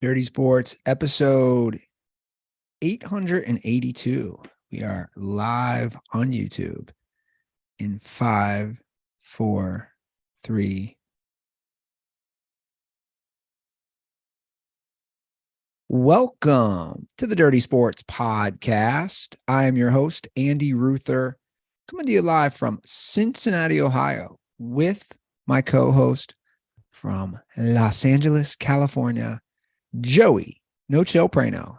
Dirty Sports, episode 882. We are live on YouTube in 5, 4, 3. Welcome to the Dirty Sports Podcast. I am your host, Andy Ruther, coming to you live from Cincinnati, Ohio, with my co-host from Los Angeles, California, Joey No Chill Prano.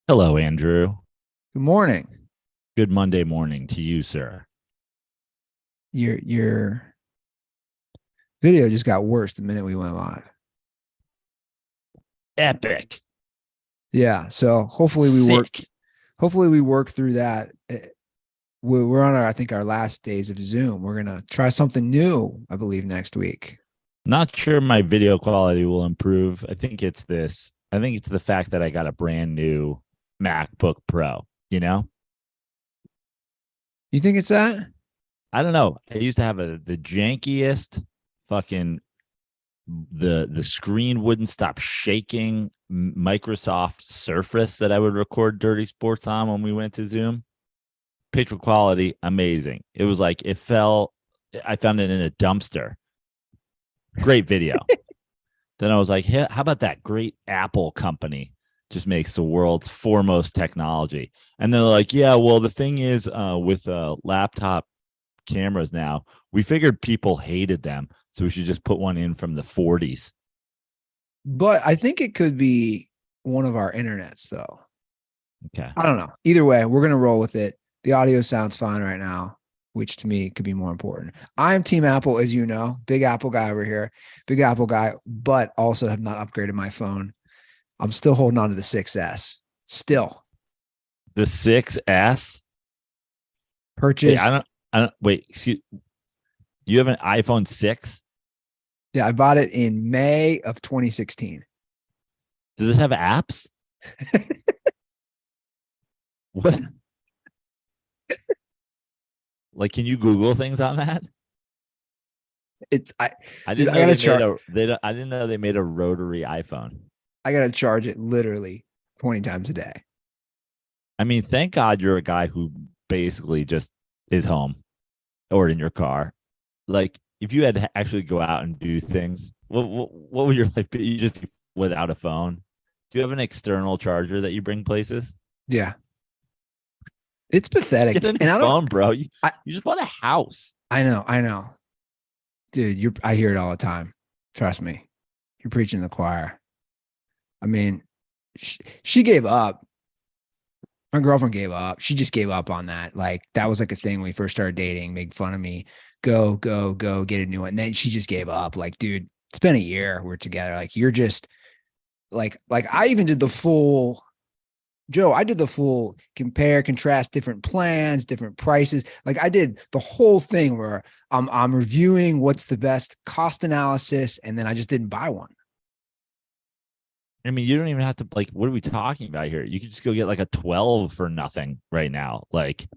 Hello, Andrew. Good morning. Good Monday morning to you, sir. Your video just got worse the minute we went live. Epic. Yeah, so hopefully we work through that. We're on our last days of Zoom. We're gonna try something new, I believe, next week. Not sure my video quality will improve. I think it's this. I think it's the fact that I got a brand new MacBook Pro, you know? You think it's that? I don't know. I used to have the jankiest fucking the screen wouldn't stop shaking Microsoft Surface that I would record Dirty Sports on when we went to Zoom. Picture quality, amazing. It was like I found it in a dumpster. Great video. Then I was like, hey, how about that great Apple company just makes the world's foremost technology? And they're like, yeah, well, the thing is with laptop cameras now, we figured people hated them, so we should just put one in from the 40s. But I think it could be one of our internets, though. Okay. I don't know. Either way, we're going to roll with it. The audio sounds fine right now, which to me could be more important. I am Team Apple, as you know. Big Apple guy over here. Big Apple guy, but also have not upgraded my phone. I'm still holding on to the 6S. Still. The 6S? Purchased. Hey, I don't wait, excuse, you have an iPhone 6? Yeah, I bought it in May of 2016. Does it have apps? What? Like, can you Google things on that? I didn't know they made a rotary iPhone. I gotta charge it literally 20 times a day. I mean, thank God you're a guy who basically just is home or in your car. Like, if you had to actually go out and do things, what would your life be? You just be without a phone. Do you have an external charger that you bring places? Yeah. It's pathetic. Get a new phone, bro. You just bought a house. I know. Dude, I hear it all the time. Trust me. You're preaching to the choir. I mean, she gave up. My girlfriend gave up. She just gave up on that. Like, that was like a thing when we first started dating, make fun of me. Go, get a new one. And then she just gave up. Like, dude, it's been a year we're together. Like, you're just like I even did the full compare, contrast different plans, different prices. Like, I did the whole thing where I'm reviewing what's the best cost analysis, and then I just didn't buy one. I mean, you don't even have to, like, what are we talking about here? You could just go get like a 12 for nothing right now. Like,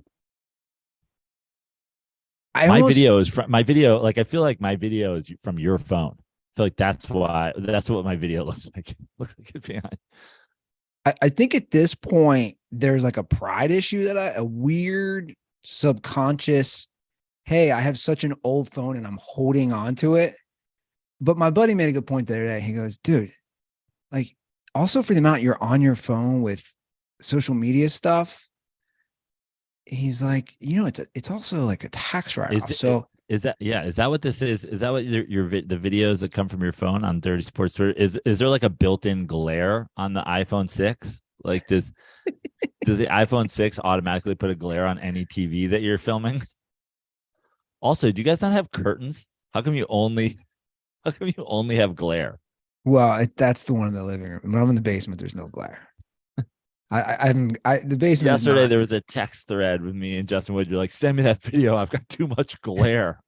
my video, like, I feel like my video is from your phone. I feel like that's what my video looks like. Looks like it's behind. I think at this point, there's like a pride issue a weird subconscious, hey, I have such an old phone and I'm holding on to it. But my buddy made a good point the other day. He goes, dude, like, also for the amount you're on your phone with social media stuff, he's like, it's also like a tax write-off. Is that what this is? Is that what the videos that come from your phone on Dirty Sports Twitter? Is there like a built-in glare on the iPhone 6? Like, does the iPhone 6 automatically put a glare on any TV that you're filming? Also, do you guys not have curtains? How come you only have glare? Well, that's the one in the living room. When I'm in the basement, there's no glare. The basement. Yesterday, there was a text thread with me and Justin Wood. You're like, send me that video. I've got too much glare.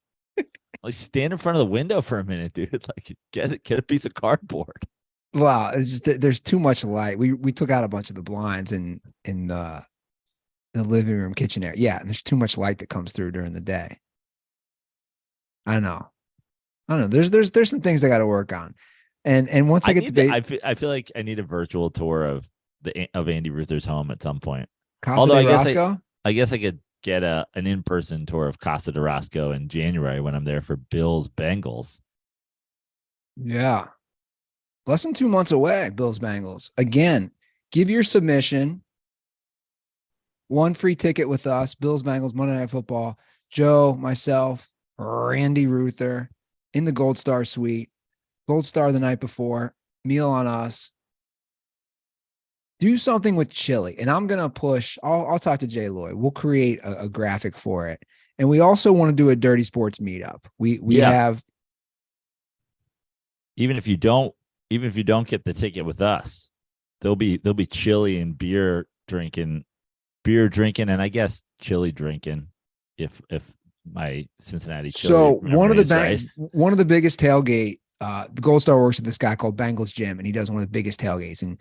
Like, stand in front of the window for a minute, dude. Like, get a piece of cardboard. Wow, it's just there's too much light. We took out a bunch of the blinds in the living room kitchen area. Yeah, and there's too much light that comes through during the day. I know. There's some things I got to work on. And once I get I feel like I need a virtual tour of Andy Ruther's home at some point. Casa Although de Roscoe, I guess I could get an in-person tour of Casa de Roscoe in January when I'm there for Bills Bengals. yeah, less than 2 months away. Bills Bengals again. Give your submission. One free ticket with us. Bills Bengals Monday Night Football. Joe, myself, Randy Ruther in the Gold Star Suite. Gold Star the night before. Meal on us. Do something with chili. And I'm going to push. I'll talk to Jay Lloyd. We'll create a graphic for it. And we also want to do a Dirty Sports meetup. We have. Even if you don't get the ticket with us, there'll be chili and beer drinking, and I guess chili drinking if my Cincinnati chili. So one of the biggest tailgate, the Gold Star works with this guy called Bengals Jim, and he does one of the biggest tailgates, and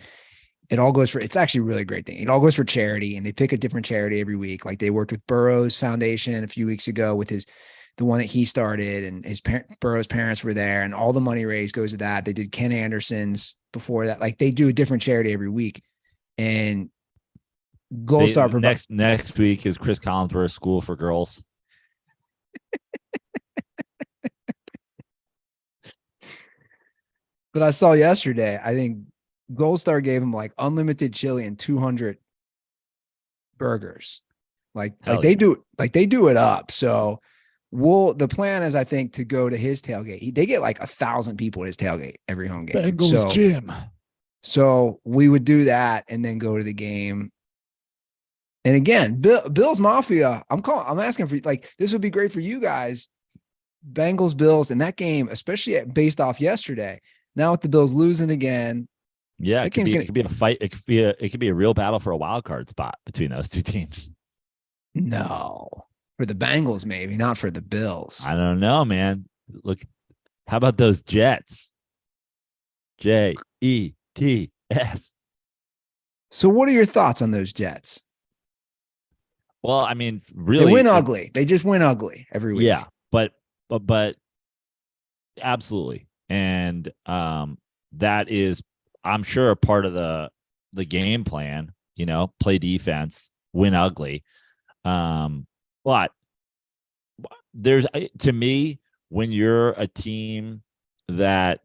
it all goes for, it's actually a really great thing. It all goes for charity, and they pick a different charity every week. Like they worked with Burroughs Foundation a few weeks ago with the one that he started, and Burroughs' parents were there, and all the money raised goes to that. They did Ken Anderson's before that. Like they do a different charity every week, and Gold Star next week is Chris Collinsworth School for Girls. But I saw yesterday, I think Gold Star gave him like unlimited chili and 200 burgers. They do it up. So the plan is, I think, to go to his tailgate. They get like 1,000 people at his tailgate every home game. Bengals Gym. So we would do that and then go to the game. And again, Bills Mafia, I'm asking for, like, this would be great for you guys. Bengals, Bills, and that game, especially based off yesterday. Now with the Bills losing again. Yeah, it could be a fight. It could be a real battle for a wild card spot between those two teams. No, for the Bengals, maybe not for the Bills. I don't know, man. Look, how about those Jets? Jets. So what are your thoughts on those Jets? Well, I mean, really, they win ugly. They just win ugly every week. Yeah, but absolutely, and that is, I'm sure, a part of the game plan. Play defense, win ugly. But there's, to me, when you're a team that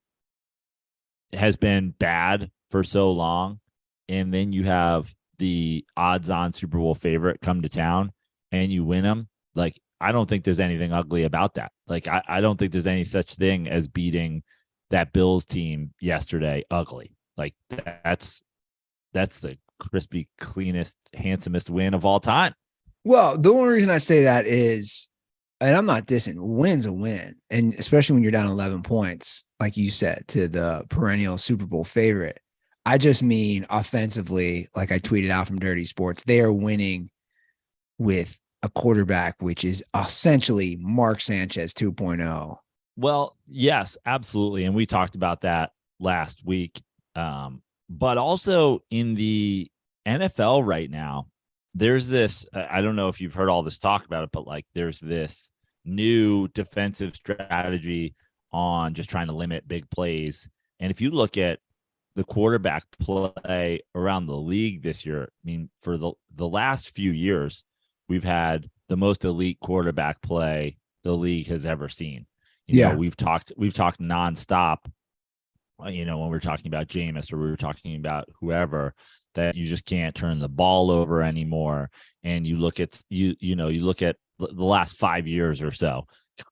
has been bad for so long, and then you have the odds-on Super Bowl favorite come to town and you win them, like, I don't think there's anything ugly about that. Like, I don't think there's any such thing as beating that Bills team yesterday ugly. Like, that's the crispy, cleanest, handsomest win of all time. Well, the only reason I say that is, and I'm not dissing, win's a win. And especially when you're down 11 points, like you said, to the perennial Super Bowl favorite. I just mean offensively, like I tweeted out from Dirty Sports, they are winning with a quarterback, which is essentially Mark Sanchez 2.0. Well, yes, absolutely. And we talked about that last week. But also in the NFL right now, there's this, I don't know if you've heard all this talk about it, but like there's this new defensive strategy on just trying to limit big plays. And if you look at the quarterback play around the league this year, I mean, for the last few years, we've had the most elite quarterback play the league has ever seen. You know, we've talked nonstop, when we're talking about Jameis or we were talking about whoever, that you just can't turn the ball over anymore. And you look at, you look at the last 5 years or so,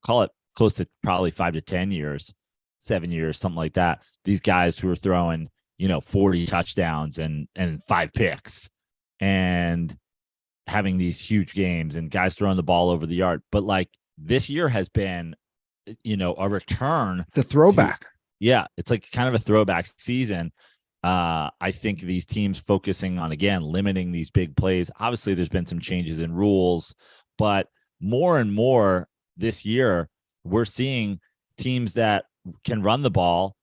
call it close to probably 5 to 10 years, 7 years, something like that. These guys who are throwing, 40 touchdowns and 5 picks and having these huge games and guys throwing the ball over the yard. But like this year has been, a return. The throwback. It's like kind of a throwback season. I think these teams focusing on, again, limiting these big plays. Obviously, there's been some changes in rules, but more and more this year, we're seeing teams that can run the ball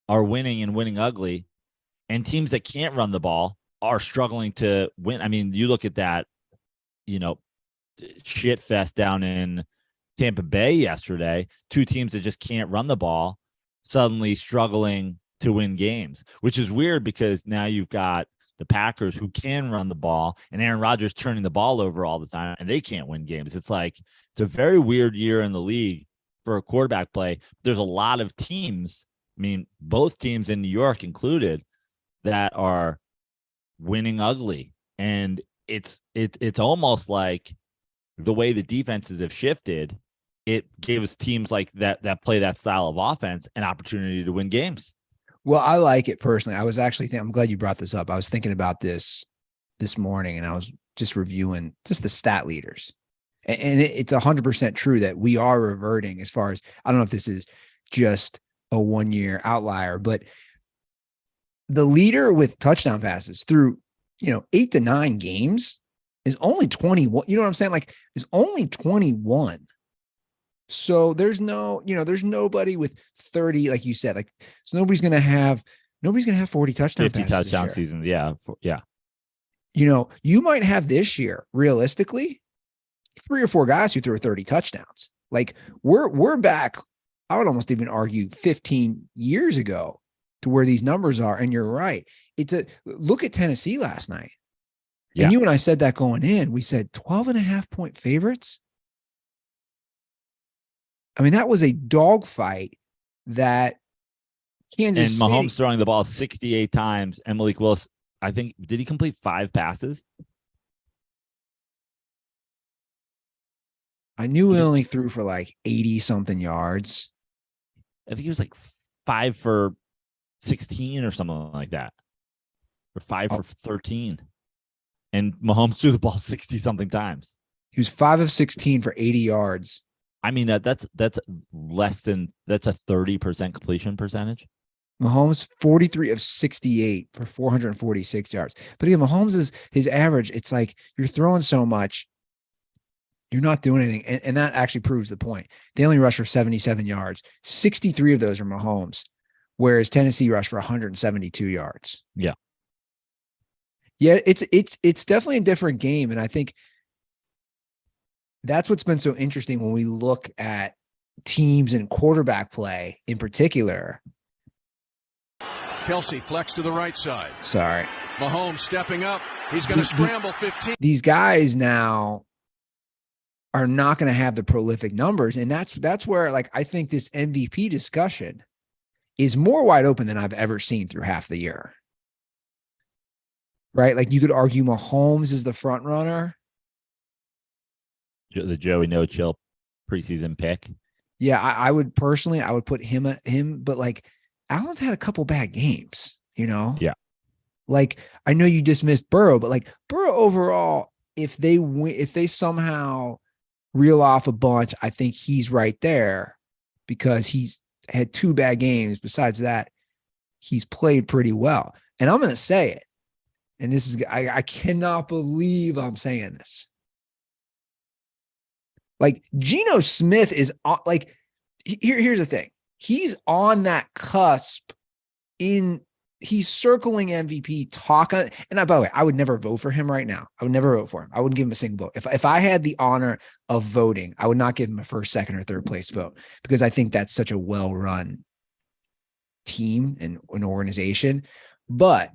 are winning and winning ugly, and teams that can't run the ball are struggling to win. I mean, you look at that, shit fest down in Tampa Bay yesterday, two teams that just can't run the ball. suddenly struggling to win games, which is weird because now you've got the Packers who can run the ball and Aaron Rodgers turning the ball over all the time and they can't win games. It's a very weird year in the league for a quarterback play. There's a lot of teams, I mean, both teams in New York included, that are winning ugly. And it's almost like the way the defenses have shifted, it gives teams like that play that style of offense an opportunity to win games. Well, I like it personally. I was actually I'm glad you brought this up. I was thinking about this morning, and I was just reviewing just the stat leaders. And it's 100% true that we are reverting as far as, I don't know if this is just a 1-year outlier, but the leader with touchdown passes through, 8 to 9 games is only 21. You know what I'm saying? Like, it's only 21. So there's there's nobody with 30, like you said, like, so nobody's going to have 40 touchdown 50 passes touchdown seasons. Yeah. Yeah. You might have this year, realistically, 3 or 4 guys who throw 30 touchdowns. Like, we're back, I would almost even argue 15 years ago to where these numbers are. And you're right. Look at Tennessee last night. Yeah. And you and I said that going in, we said 12.5-point favorites. I mean, that was a dogfight that Kansas City. And Mahomes City, throwing the ball 68 times. And Malik Willis, I think, did he complete 5 passes? I knew he only threw for like 80 something yards. I think he was like 5 for 16 or something like that, or 5 for 13. And Mahomes threw the ball 60 something times. He was 5 of 16 for 80 yards. I mean, that's less than, that's a 30% completion percentage. Mahomes 43 of 68 for 446 yards. But again, Mahomes is his average. It's like you're throwing so much, you're not doing anything. And that actually proves the point. They only rushed for 77 yards. 63 of those are Mahomes, whereas Tennessee rushed for 172 yards. Yeah. Yeah, it's definitely a different game. And I think that's what's been so interesting when we look at teams and quarterback play in particular. Kelsey flex to the right side. Sorry. Mahomes stepping up. He's going to scramble 15. These guys now are not going to have the prolific numbers. And that's where, like, I think this MVP discussion is more wide open than I've ever seen through half the year. Right? Like, you could argue Mahomes is the front runner. The Joey No Chill preseason pick. Yeah, I would personally, I would put him, but like, Allen's had a couple bad games, Yeah. Like, I know you dismissed Burrow, but like Burrow overall, if they somehow reel off a bunch, I think he's right there because he's had 2 bad games. Besides that, he's played pretty well. And I'm going to say it. And this is, I cannot believe I'm saying this. Like, Geno Smith is like, here's the thing. He's on that cusp he's circling MVP talk. And by the way, I would never vote for him right now. I would never vote for him. I wouldn't give him a single vote. If I had the honor of voting, I would not give him a first, second, or third place vote because I think that's such a well-run team and an organization. But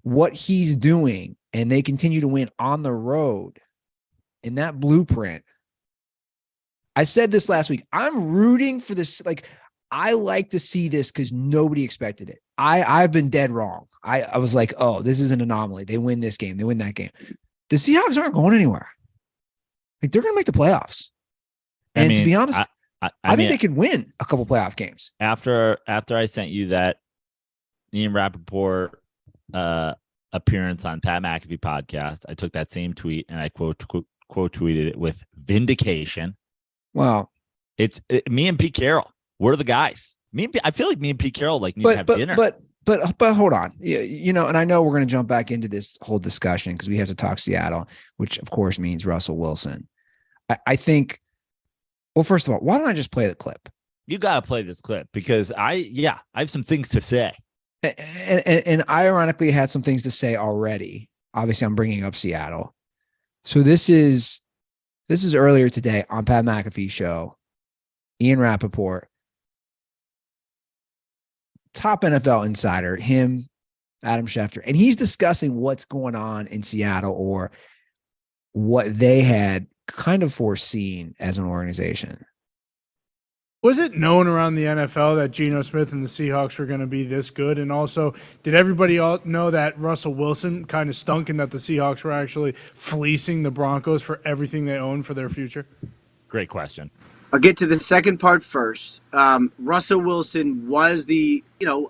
what he's doing, and they continue to win on the road in that blueprint. I said this last week. I'm rooting for this. Like, I like to see this because nobody expected it. I've been dead wrong. I was like, oh, this is an anomaly. They win this game. They win that game. The Seahawks aren't going anywhere. Like, they're going to make the playoffs. And to be honest, I think they could win a couple playoff games. After I sent you that Ian Rappaport appearance on Pat McAfee podcast, I took that same tweet and I quote tweeted it with vindication. Wow. It's me and Pete Carroll. We're the guys. I feel like me and Pete Carroll need to have dinner. But hold on. And I know we're going to jump back into this whole discussion because we have to talk Seattle, which of course means Russell Wilson. I think, well, first of all, why don't I just play the clip? You got to play this clip because I have some things to say. And I ironically had some things to say already. Obviously, I'm bringing up Seattle. So this is earlier today on Pat McAfee's show. Ian Rappaport top NFL insider, him, Adam Schefter, and he's discussing what's going on in Seattle or what they had kind of foreseen as an organization. Was it known around the NFL that Geno Smith and the Seahawks were going to be this good? And also, did everybody all know that Russell Wilson kind of stunk and that the Seahawks were actually fleecing the Broncos for everything they own for their future? Great question. I'll get to the second part first. Russell Wilson was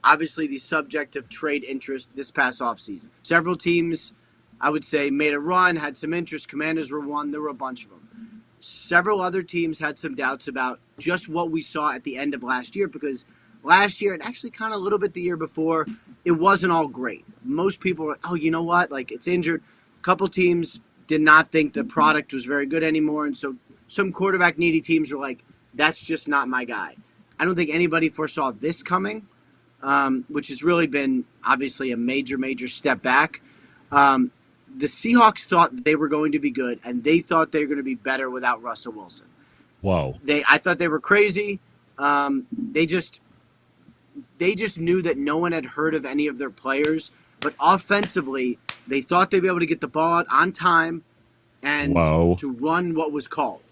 obviously the subject of trade interest this past offseason. Several teams, I would say, made a run, had some interest. Commanders were one. There were a bunch of them. Several other teams had some doubts about just what we saw at the end of last year, because last year, and actually kind of a little bit the year before, it wasn't all great. Most people were, oh, you know what? Like, it's injured. A couple teams did not think the product was very good anymore, and so some quarterback-needy teams were like, that's just not my guy. I don't think anybody foresaw this coming, which has really been, obviously, a major, major step back. The Seahawks thought they were going to be good, and they thought they were going to be better without Russell Wilson. Whoa. I thought they were crazy. They just knew that no one had heard of any of their players. But offensively, they thought they'd be able to get the ball out on time and to run what was called.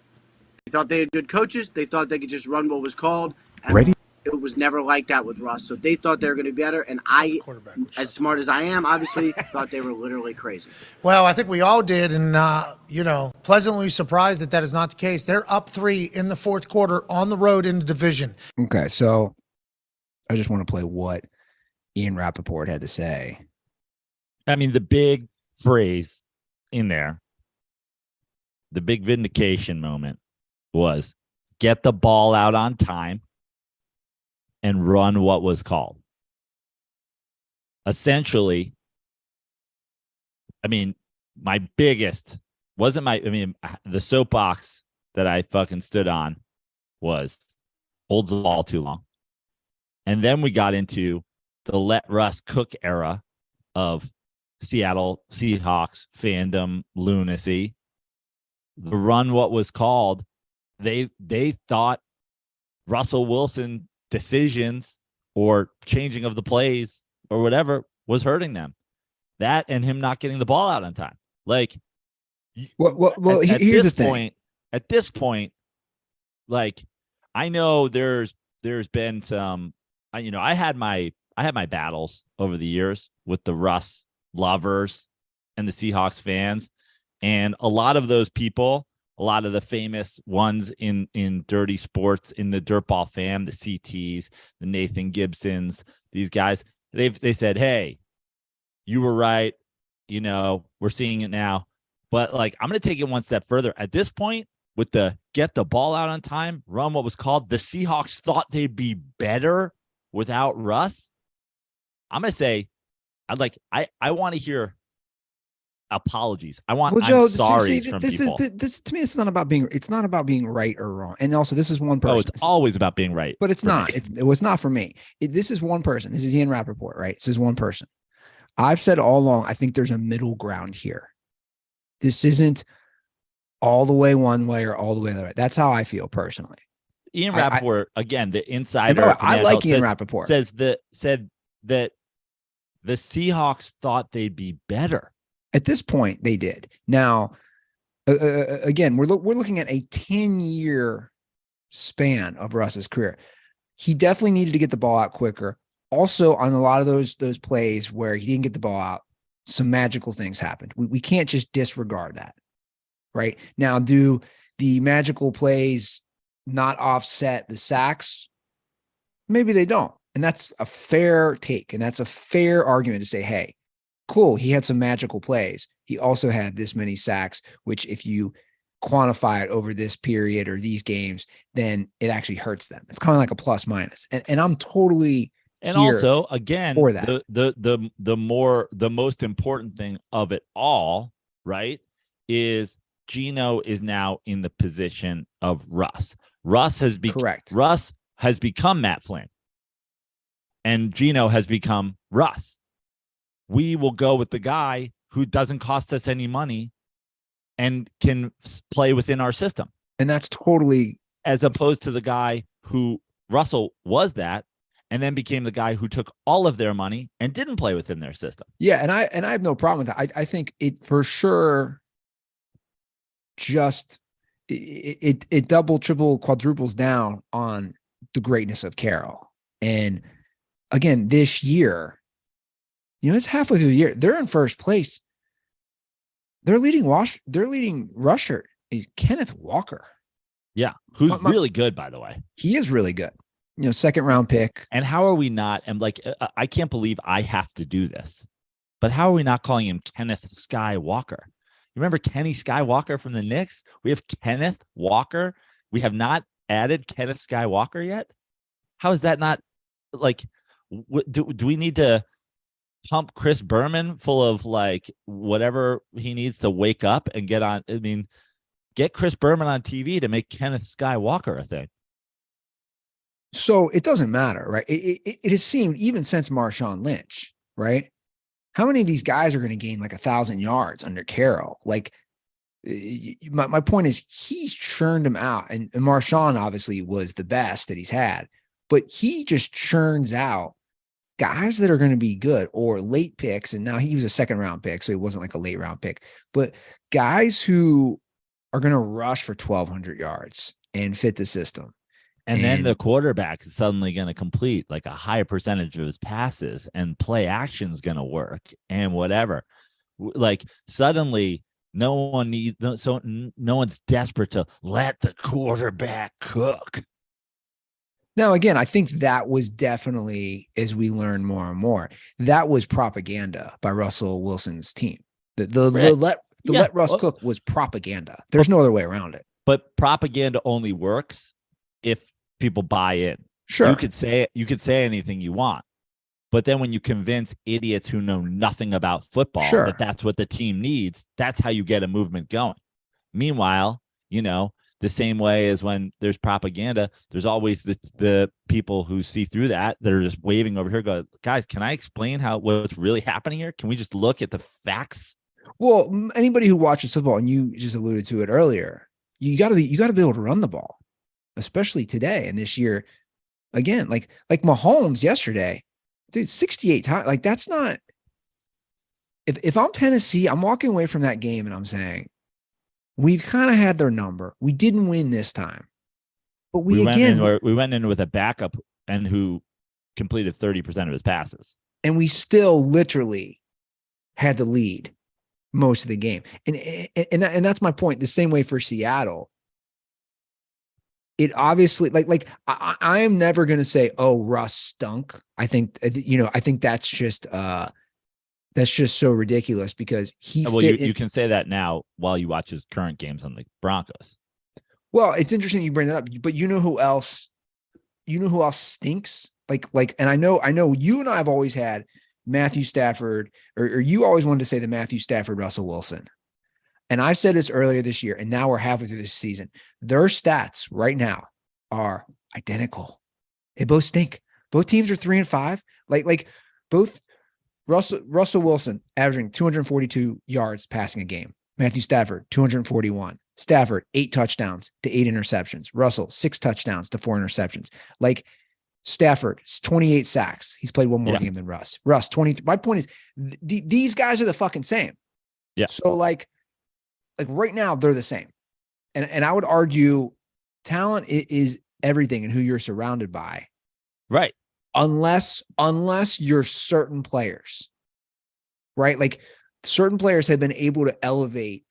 They thought they had good coaches. They thought they could just run what was called. And Brady? It was never like that with Russ. So they thought they were going to be better. And I, as smart as I am, obviously, thought they were literally crazy. Well, I think we all did, and, pleasantly surprised that is not the case. They're up 3 in the fourth quarter on the road in the division. Okay, so I just want to play what Ian Rappaport had to say. I mean, the big phrase in there, the big vindication moment was get the ball out on time and run what was called. Essentially, I mean, my biggest the soapbox that I fucking stood on was holds the ball too long. And then we got into the let Russ cook era of Seattle Seahawks fandom lunacy. The run what was called. They thought Russell Wilson decisions or changing of the plays or whatever was hurting them. That and him not getting the ball out on time. Like, here's the thing. At this point, like, I know there's been some, I had my battles over the years with the Russ lovers and the Seahawks fans, and a lot of those people, a lot of the famous ones in dirty sports, in the DirtBall fam, the CTs, the Nathan Gibsons, these guys, they said, hey, you were right. We're seeing it now. But, like, I'm going to take it one step further. At this point, with the get the ball out on time, run what was called, the Seahawks thought they'd be better without Russ. I'm going to say, I want to hear apologies. I'm Joe, sorry from people. This to me, it's not about being right or wrong. And also, this is one person. Oh, it's always about being right. But it's not. It was not for me. This is one person. This is Ian Rappaport, right? This is one person. I've said all along, I think there's a middle ground here. This isn't all the way one way or all the way the other way. That's how I feel personally. Ian Rappaport, again, the insider. I like Ian Rappaport. Said that the Seahawks thought they'd be better. At this point, they did. Now, again, we're looking at a 10-year span of Russ's career. He definitely needed to get the ball out quicker. Also, on a lot of those plays where he didn't get the ball out, some magical things happened. We can't just disregard that, right? Now, do the magical plays not offset the sacks? Maybe they don't. And that's a fair take. And that's a fair argument to say, hey, cool, he had some magical plays. He also had this many sacks, which if you quantify it over this period or these games, then it actually hurts them. It's kind of like a plus minus. And I'm totally and also, again, for that. The most important thing of it all, right, is Geno is now in the position of Russ. Correct. Russ has become Matt Flynn, and Geno has become Russ. We will go with the guy who doesn't cost us any money and can play within our system. And that's totally, as opposed to the guy who Russell was that. and then became the guy who took all of their money and didn't play within their system. Yeah, and I have no problem with that. I think it for sure just it double, triple, quadruples down on the greatness of Carroll. And again, this year, it's halfway through the year. They're in first place. Their leading rusher is Kenneth Walker. Yeah, who's really good, by the way. He is really good. Second round pick. And how are we not? And like, I can't believe I have to do this, but how are we not calling him Kenneth Skywalker? You remember Kenny Skywalker from the Knicks? We have Kenneth Walker. We have not added Kenneth Skywalker yet. How is that not like? Do we need to pump Chris Berman full of like whatever he needs to wake up and get on? I mean, get Chris Berman on TV to make Kenneth Skywalker a thing. So it doesn't matter, right? It has seemed even since Marshawn Lynch, right? How many of these guys are going to gain like 1,000 yards under Carroll? Like, my point is he's churned them out, and Marshawn obviously was the best that he's had, but he just churns out guys that are going to be good or late picks. And now he was a second round pick, so he wasn't like a late round pick, but guys who are going to rush for 1,200 yards and fit the system. And then the quarterback is suddenly going to complete like a higher percentage of his passes, and play action is going to work and whatever. Like suddenly no one's desperate to let the quarterback cook. Now, again, I think that was definitely, as we learn more and more, that was propaganda by Russell Wilson's team. Let Russ cook was propaganda. There's no other way around it. But propaganda only works if people buy in. Sure. You could say anything you want, but then when you convince idiots who know nothing about football that that's what the team needs, that's how you get a movement going. Meanwhile, the same way as when there's propaganda, there's always the people who see through that are just waving over here, go, guys, can I explain what's really happening here? Can we just look at the facts? Well, anybody who watches football, and you just alluded to it earlier, you got to be able to run the ball, especially today and this year. Again, like Mahomes yesterday, dude, 68 times. Like, that's not. If I'm Tennessee, I'm walking away from that game and I'm saying, we've kind of had their number. We didn't win this time, but we went in with a backup and who completed 30% of his passes, and we still literally had the lead most of the game. And that's my point. The same way for Seattle. It obviously I am never going to say, oh, Russ stunk. I think that's just so ridiculous because you can say that now while you watch his current games on the Broncos. Well, it's interesting you bring that up, but you know who else stinks? And I know you and I have always had Matthew Stafford, or you always wanted to say the Matthew Stafford, Russell Wilson. And I said this earlier this year, and now we're halfway through this season. Their stats right now are identical. They both stink. Both teams are 3-5. Like both Russell Wilson averaging 242 yards passing a game. Matthew Stafford, 241. Stafford, 8 touchdowns to 8 interceptions. Russell, 6 touchdowns to 4 interceptions. Like Stafford, 28 sacks. He's played one more game than Russ. Russ, 20. My point is, these guys are the fucking same. Yeah. So like right now, they're the same. And I would argue talent is everything in who you're surrounded by. Right. Unless you're certain players, right? Like certain players have been able to elevate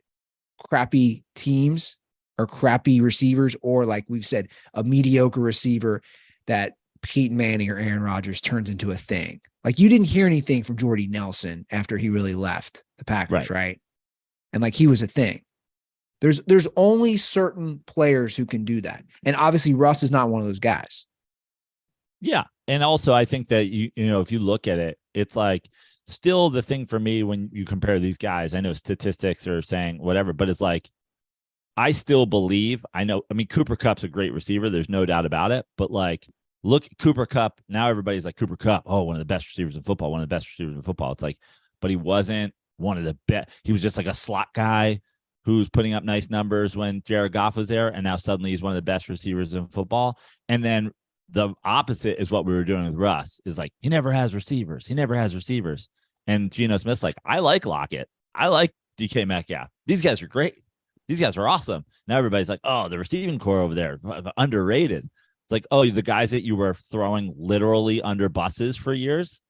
crappy teams or crappy receivers, or like we've said, a mediocre receiver that Peyton Manning or Aaron Rodgers turns into a thing. Like you didn't hear anything from Jordy Nelson after he really left the Packers, right? And like he was a thing. There's only certain players who can do that. And obviously Russ is not one of those guys. Yeah. And also I think that if you look at it, it's like still the thing for me when you compare these guys, I know statistics are saying whatever, but it's like, I still believe, Cooper Kupp's a great receiver. There's no doubt about it. But like, look at Cooper Kupp. Now everybody's like Cooper Kupp. Oh, one of the best receivers in football, one of the best receivers in football. It's like, but he wasn't one of the best. He was just like a slot guy who's putting up nice numbers when Jared Goff was there. And now suddenly he's one of the best receivers in football. And then the opposite is what we were doing with Russ. Is like he never has receivers. He never has receivers. And Geno Smith's like, I like Lockett. I like DK Metcalf. These guys are great. These guys are awesome. Now everybody's like, oh, the receiving core over there, underrated. It's like, oh, the guys that you were throwing literally under buses for years.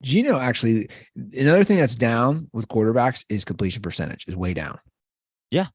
Geno actually, another thing that's down with quarterbacks is completion percentage is way down. Yeah.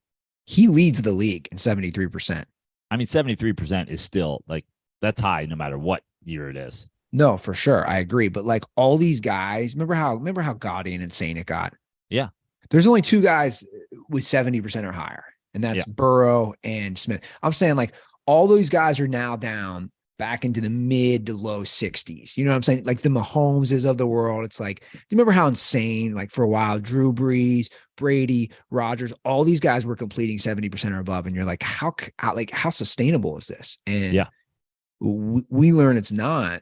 He leads the league in 73%. I mean, 73% is still like, that's high no matter what year it is. No, for sure. I agree. But like all these guys, remember how gaudy and insane it got? Yeah. There's only two guys with 70% or higher, and that's Burrow and Smith. I'm saying like all those guys are now down back into the mid to low 60s. You know what I'm saying? Like the Mahomeses of the world. It's like, do you remember how insane, like for a while, Drew Brees, Brady, Rodgers, all these guys were completing 70% or above. And you're like, how sustainable is this? And we learn it's not.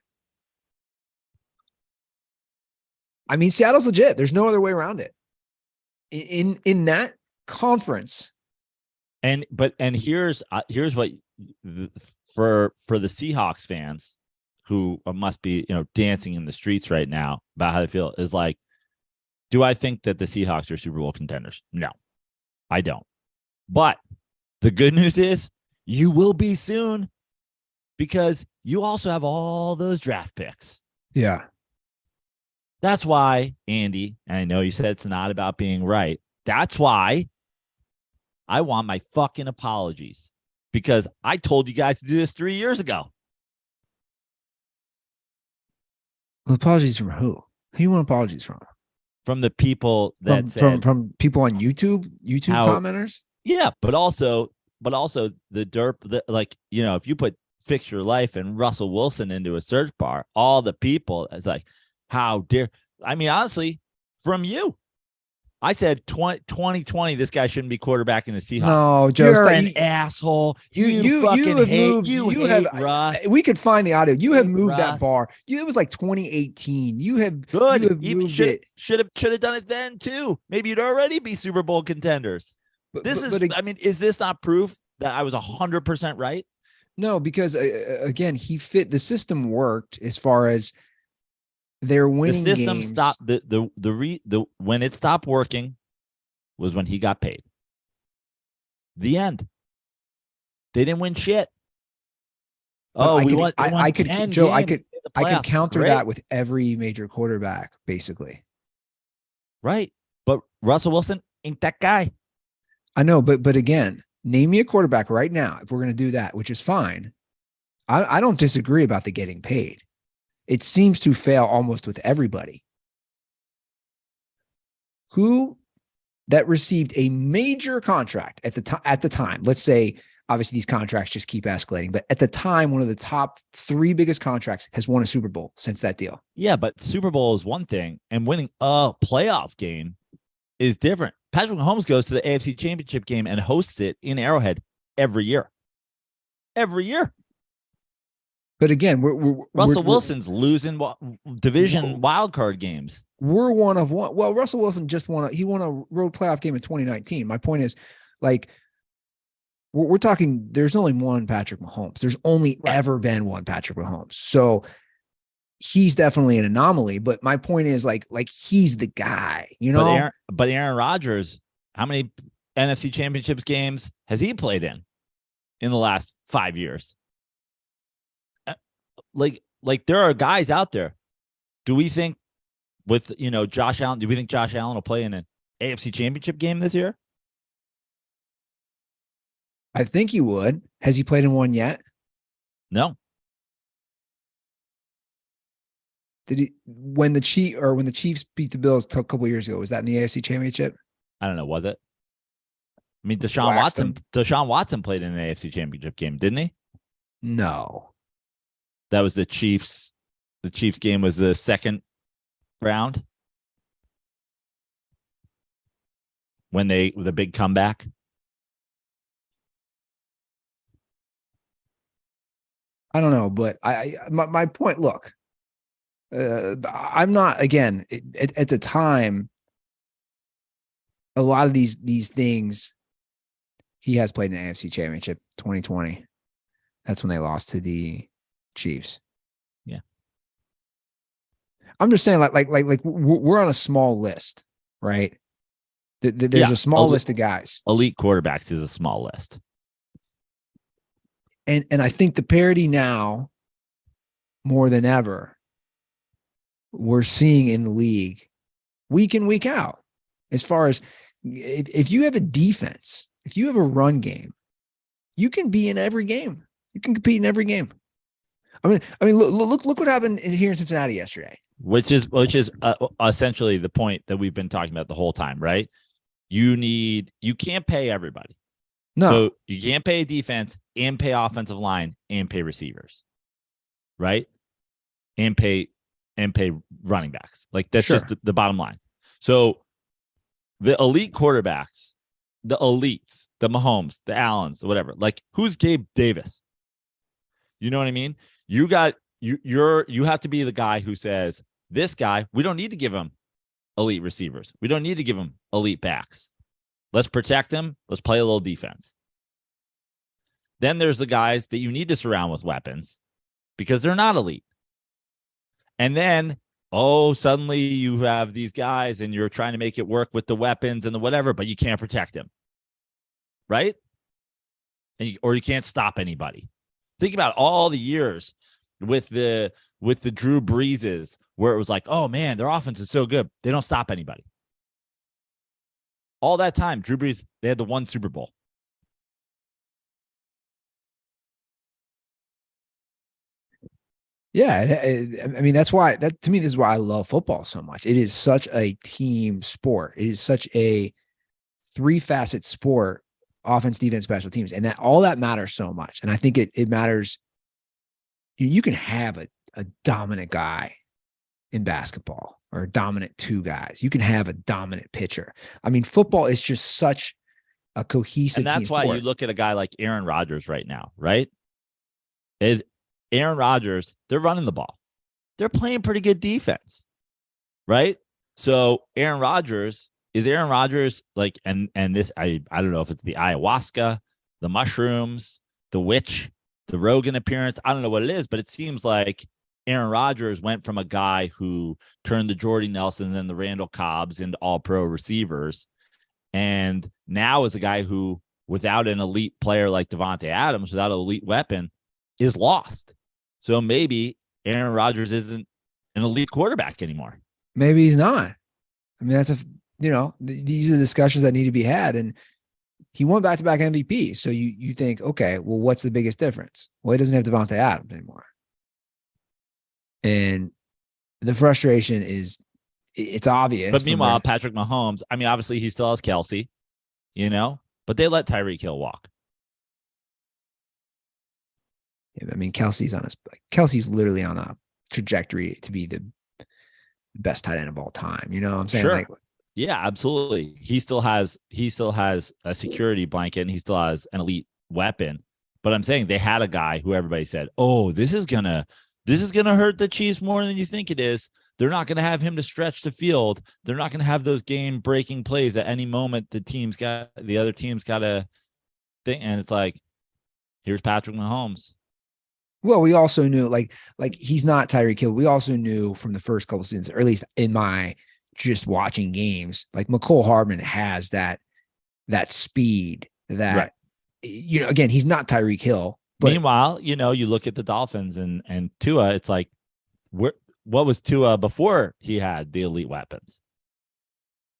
I mean, Seattle's legit. There's no other way around it. In that conference. And here's what for the Seahawks fans who must be, dancing in the streets right now about how they feel is like, do I think that the Seahawks are Super Bowl contenders? No, I don't. But the good news is you will be soon because you also have all those draft picks. Yeah. That's why, Andy, and I know you said it's not about being right. That's why I want my fucking apologies because I told you guys to do this 3 years ago. Well, apologies from who? Who you want apologies from? From the people that from people on YouTube commenters? Yeah, but also the derp, if you put Fix Your Life and Russell Wilson into a search bar, all the people, it's like, how dare, I mean, honestly, from you, I said 2020, this guy shouldn't be quarterback in the Seahawks. No, Joe, you're an asshole. You fucking have hate, moved, you hate have, Russ. We could find the audio. You have moved Russ. that bar. It was like 2018. You have good. You have Even moved it. Should have done it then too. Maybe you'd already be Super Bowl contenders. Is this not proof that I was 100% right? No, because again, he fit the system worked as far as they're winning. The system games. stopped the when it stopped working was when he got paid. The end. They didn't win shit. I could counter Great. that with every major quarterback, basically. Right. But Russell Wilson ain't that guy. I know, but again, name me a quarterback right now if we're going to do that, which is fine. I don't disagree about the getting paid. It seems to fail almost with everybody. Who that received a major contract at the time, let's say, obviously these contracts just keep escalating, but at the time, one of the top 3 biggest contracts has won a Super Bowl since that deal. Yeah, but Super Bowl is one thing, and winning a playoff game is different. Patrick Mahomes goes to the AFC Championship game and hosts it in Arrowhead every year. Every year. But again, Russell Wilson's losing division wildcard games. We're one of one. Well, Russell Wilson just won. He won a road playoff game in 2019. My point is, like, we're talking. There's only one Patrick Mahomes. There's only ever been one Patrick Mahomes. So he's definitely an anomaly. But my point is, like he's the guy. You know. But Aaron Rodgers, how many NFC Championships games has he played in the last 5 years? Like there are guys out there. Do we think with, Josh Allen, do we think Josh Allen will play in an AFC Championship game this year? I think he would. Has he played in one yet? No. Did he when the Chiefs beat the Bills a couple years ago? Was that in the AFC Championship? I don't know. Was it? I mean, Deshaun Watson played in an AFC Championship game, didn't he? No. That was the Chiefs. The Chiefs game was the second round when the big comeback. I don't know, but my point. Look, I'm not again at the time. A lot of these things, he has played in the AFC Championship 2020. That's when they lost to the Chiefs. Yeah. I'm just saying, like we're on a small list, right? There's a small list of guys. Elite quarterbacks is a small list. And I think the parity now, more than ever, we're seeing in the league week in, week out. As far as if you have a defense, if you have a run game, you can be in every game. You can compete in every game. I mean, look what happened here in Cincinnati yesterday. Which is essentially the point that we've been talking about the whole time, right? You can't pay everybody. No. So you can't pay defense and pay offensive line and pay receivers, right? And pay running backs. Like that's Sure. just the bottom line. So the elite quarterbacks, the elites, the Mahomes, the Allens, the whatever, like who's Gabe Davis? You know what I mean? You have to be the guy who says, this guy, we don't need to give him elite receivers. We don't need to give him elite backs. Let's protect him. Let's play a little defense. Then there's the guys that you need to surround with weapons because they're not elite. And then, suddenly you have these guys and you're trying to make it work with the weapons and the whatever, but you can't protect him. Right? Or you can't stop anybody. Think about all the years with the Drew Breeses where it was like, oh man, their offense is so good. They don't stop anybody. All that time, Drew Brees, they had the one Super Bowl. Yeah, I mean that's why to me this is why I love football so much. It is such a team sport. It is such a three-facet sport: offense, defense, special teams, and that all that matters so much. And I think it matters. You can have a dominant guy in basketball or a dominant two guys. You can have a dominant pitcher. I mean, football is just such a cohesive and that's team why sport. you look at a guy like Aaron Rodgers right now, right? Is Aaron Rodgers, they're running the ball. They're playing pretty good defense, right? So Aaron Rodgers, like, and this, I don't know if it's the ayahuasca, the mushrooms, the witch, the Rogan appearance. I don't know what it is, but it seems like Aaron Rodgers went from a guy who turned the Jordy Nelsons and the Randall Cobbs into all-pro receivers, and now is a guy who, without an elite player like Devontae Adams, without an elite weapon, is lost. So maybe Aaron Rodgers isn't an elite quarterback anymore. Maybe he's not. I mean, these are the discussions that need to be had. And he won back-to-back MVP. So you think, okay, well, what's the biggest difference? Well, he doesn't have Devontae Adams anymore. And the frustration it's obvious. But meanwhile, Patrick Mahomes, I mean, obviously he still has Kelsey, but they let Tyreek Hill walk. I mean, Kelsey's literally on a trajectory to be the best tight end of all time. You know what I'm saying? Sure. Like, yeah, absolutely. He still has a security blanket and he still has an elite weapon. But I'm saying they had a guy who everybody said, oh, this is gonna hurt the Chiefs more than you think it is. They're not gonna have him to stretch the field. They're not gonna have those game-breaking plays at any moment. The other team's got to think, and it's like, here's Patrick Mahomes. well, we also knew like he's not Tyreek Hill. We also knew from the first couple seasons, or at least in my just watching games, like McCole Hardman has that speed that, right. Again, he's not Tyreek Hill. But meanwhile, you look at the Dolphins and Tua, it's like, what was Tua before he had the elite weapons?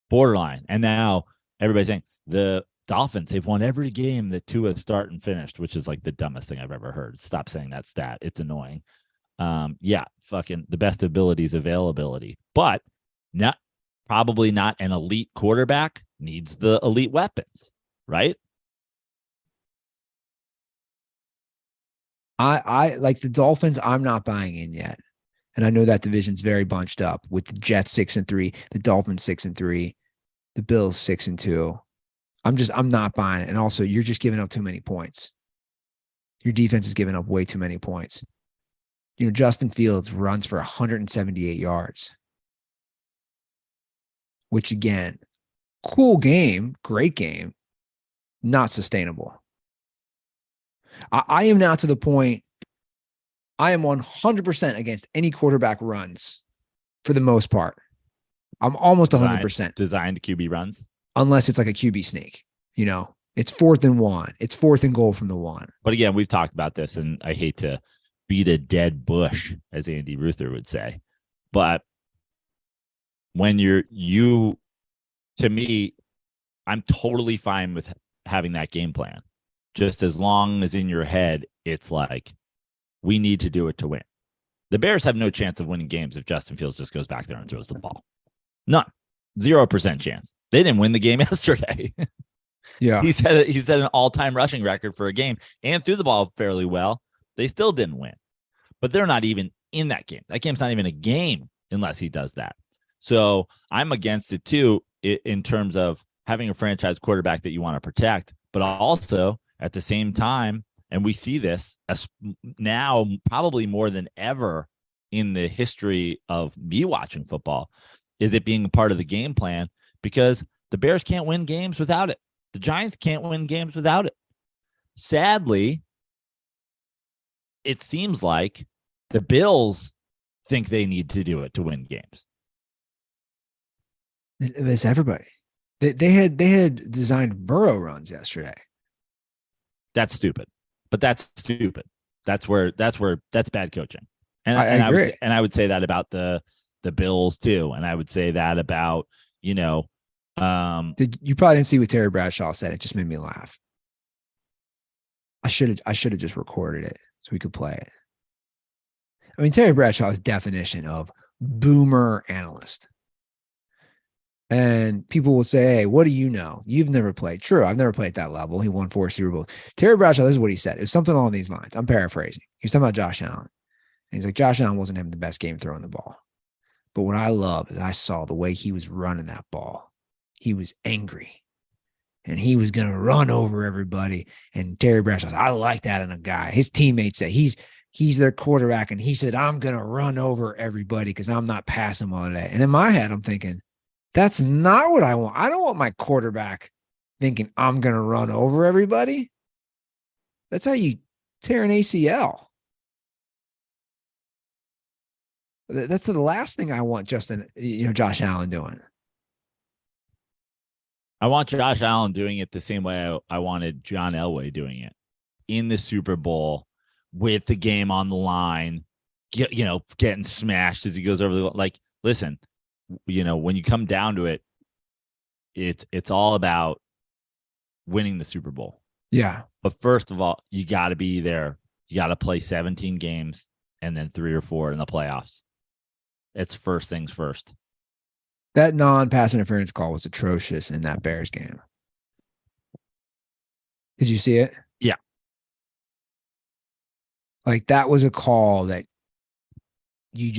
Borderline. And now everybody's saying the Dolphins, they've won every game that Tua start and finished, which is like the dumbest thing I've ever heard. Stop saying that stat. It's annoying. Yeah, fucking the best ability is availability, but probably not an elite quarterback needs the elite weapons, right? I like the Dolphins. I'm not buying in yet. And I know that division's very bunched up with the Jets 6-3, the Dolphins 6-3, the Bills 6-2. I'm not buying it. And also, you're just giving up too many points. Your defense is giving up way too many points. Justin Fields runs for 178 yards, which again, cool game, great game, not sustainable. I am now to the point. I am 100% against any quarterback runs for the most part. I'm almost 100%. Designed QB runs. Unless it's like a QB sneak, it's 4th and 1. It's 4th and goal from the 1. But again, we've talked about this, and I hate to beat a dead bush, as Andy Ruther would say. But when to me, I'm totally fine with having that game plan. Just as long as in your head, it's like, we need to do it to win. The Bears have no chance of winning games if Justin Fields just goes back there and throws the ball. None. 0% chance. They didn't win the game yesterday. Yeah. He set an all-time rushing record for a game and threw the ball fairly well. They still didn't win. But they're not even in that game. That game's not even a game unless he does that. So I'm against it too, in terms of having a franchise quarterback that you want to protect, but also at the same time, and we see this as now probably more than ever in the history of me watching football, is it being a part of the game plan, because the Bears can't win games without it. The Giants can't win games without it. Sadly, it seems like the Bills think they need to do it to win games. It's everybody. They had designed Burrow runs yesterday. That's stupid. But that's stupid. That's bad coaching. And I agree. I would say that about the Bills too. And I would say that about, you probably didn't see what Terry Bradshaw said. It just made me laugh. I should have just recorded it so we could play it. I mean, Terry Bradshaw's definition of boomer analyst. And people will say, hey, what do you know? You've never played. True, I've never played at that level. He won 4 Super Bowls. Terry Bradshaw, this is what he said. It was something along these lines. I'm paraphrasing. He was talking about Josh Allen. And he's like, Josh Allen wasn't having the best game throwing the ball. But what I love is I saw the way he was running that ball. He was angry. And he was going to run over everybody. And Terry Bradshaw said, I like that in a guy. His teammates said, he's their quarterback. And he said, I'm going to run over everybody because I'm not passing all day. And in my head, I'm thinking, that's not what I want. I don't want my quarterback thinking I'm going to run over everybody. That's how you tear an ACL. That's the last thing I want Josh Allen doing. I want Josh Allen doing it the same way I wanted John Elway doing it in the Super Bowl with the game on the line, getting smashed as he goes over the, like, listen, when you come down to it, it's all about winning the Super Bowl. Yeah. But first of all, you got to be there. You got to play 17 games and then 3 or 4 in the playoffs. It's first things first. That non-pass interference call was atrocious in that Bears game. Did you see it? Yeah. Like, that was a call that you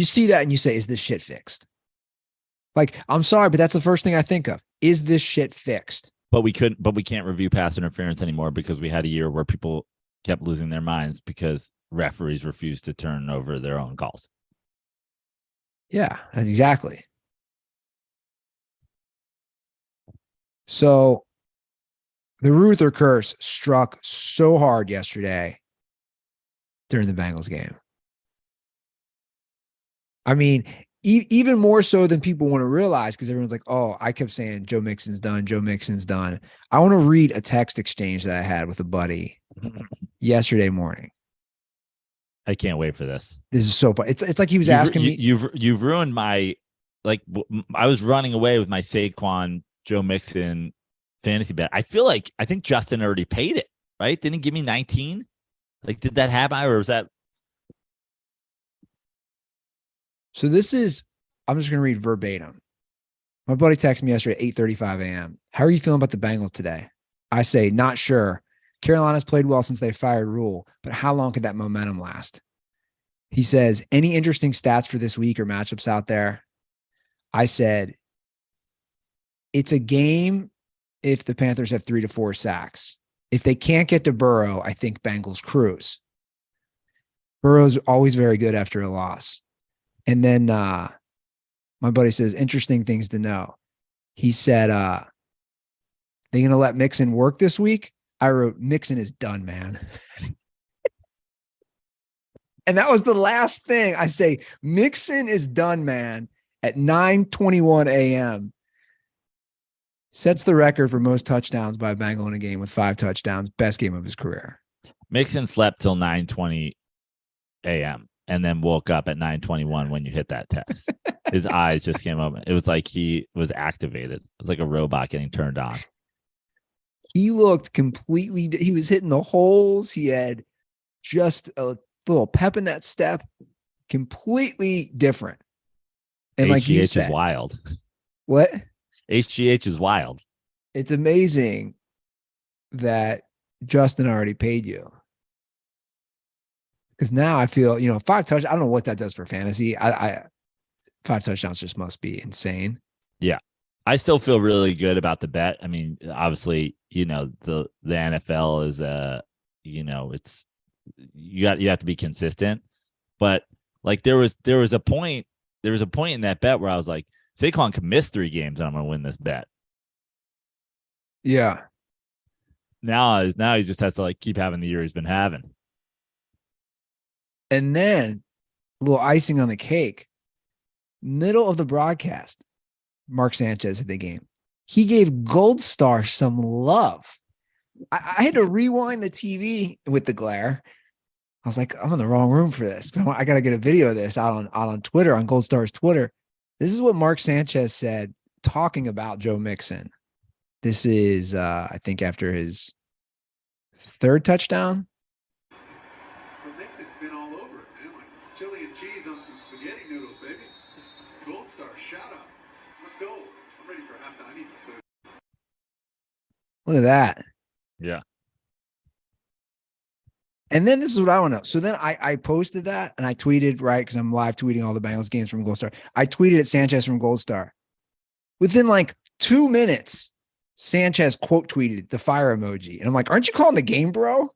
see that and you say, is this shit fixed? Like, I'm sorry, but that's the first thing I think of. Is this shit fixed? But we can't review pass interference anymore because we had a year where people kept losing their minds because referees refused to turn over their own calls. Yeah, exactly. So the Ruther curse struck so hard yesterday during the Bengals game. I mean, even more so than people want to realize, because everyone's like, oh, I kept saying Joe Mixon's done. Joe Mixon's done. I want to read a text exchange that I had with a buddy yesterday morning. I can't wait for this. This is so fun. It's like he was asking me. You've ruined my, like, I was running away with my Saquon Joe Mixon fantasy bet. I think Justin already paid it, right? Didn't he give me 19? Like, did that happen, or was that? So this is, I'm just going to read verbatim. My buddy texted me yesterday at 8:35 a.m. How are you feeling about the Bengals today? I say, not sure. Carolina's played well since they fired Rule, but how long could that momentum last? He says, any interesting stats for this week or matchups out there? I said, it's a game if the Panthers have 3 to 4 sacks. If they can't get to Burrow, I think Bengals cruise. Burrow's always very good after a loss. And then my buddy says, interesting things to know. He said, they going to let Mixon work this week? I wrote, Mixon is done, man. And that was the last thing I say. Mixon is done, man, at 9:21 a.m. Sets the record for most touchdowns by a Bengal in a game with 5 touchdowns. Best game of his career. Mixon slept till 9:20 a.m. and then woke up at 9:21 when you hit that text. His eyes just came open. It was like he was activated. It was like a robot getting turned on. He looked completely, he was hitting the holes. He had just a little pep in that step, completely different. And like you said, is wild. What? HGH is wild. It's amazing that Justin already paid you. Because now I feel, 5 touchdowns. I don't know what that does for fantasy. 5 touchdowns just must be insane. Yeah. I still feel really good about the bet. I mean, obviously, the NFL is it's you have to be consistent. But like there was a point in that bet where I was like, Saquon could miss 3 games and I'm gonna win this bet. Yeah. Now he just has to like keep having the year he's been having. And then a little icing on the cake. Middle of the broadcast, Mark Sanchez at the game. He gave Gold Star some love. I had to rewind the TV with the glare. I was like, I'm in the wrong room for this. I got to get a video of this out on Twitter, on Gold Star's Twitter. This is what Mark Sanchez said talking about Joe Mixon. This is, I think, after his 3rd touchdown. Well, Mixon's been all over it, man. Like chili and cheese on some spaghetti noodles, baby. Gold Star, shout out. Let's go. I'm ready for halftime. I need some food. Look at that. Yeah. And then this is what I want to know. So then I posted that and I tweeted, right? Because I'm live tweeting all the Bengals games from Gold Star. I tweeted at Sanchez from Gold Star. Within like 2 minutes, Sanchez quote tweeted the fire emoji. And I'm like, aren't you calling the game, bro?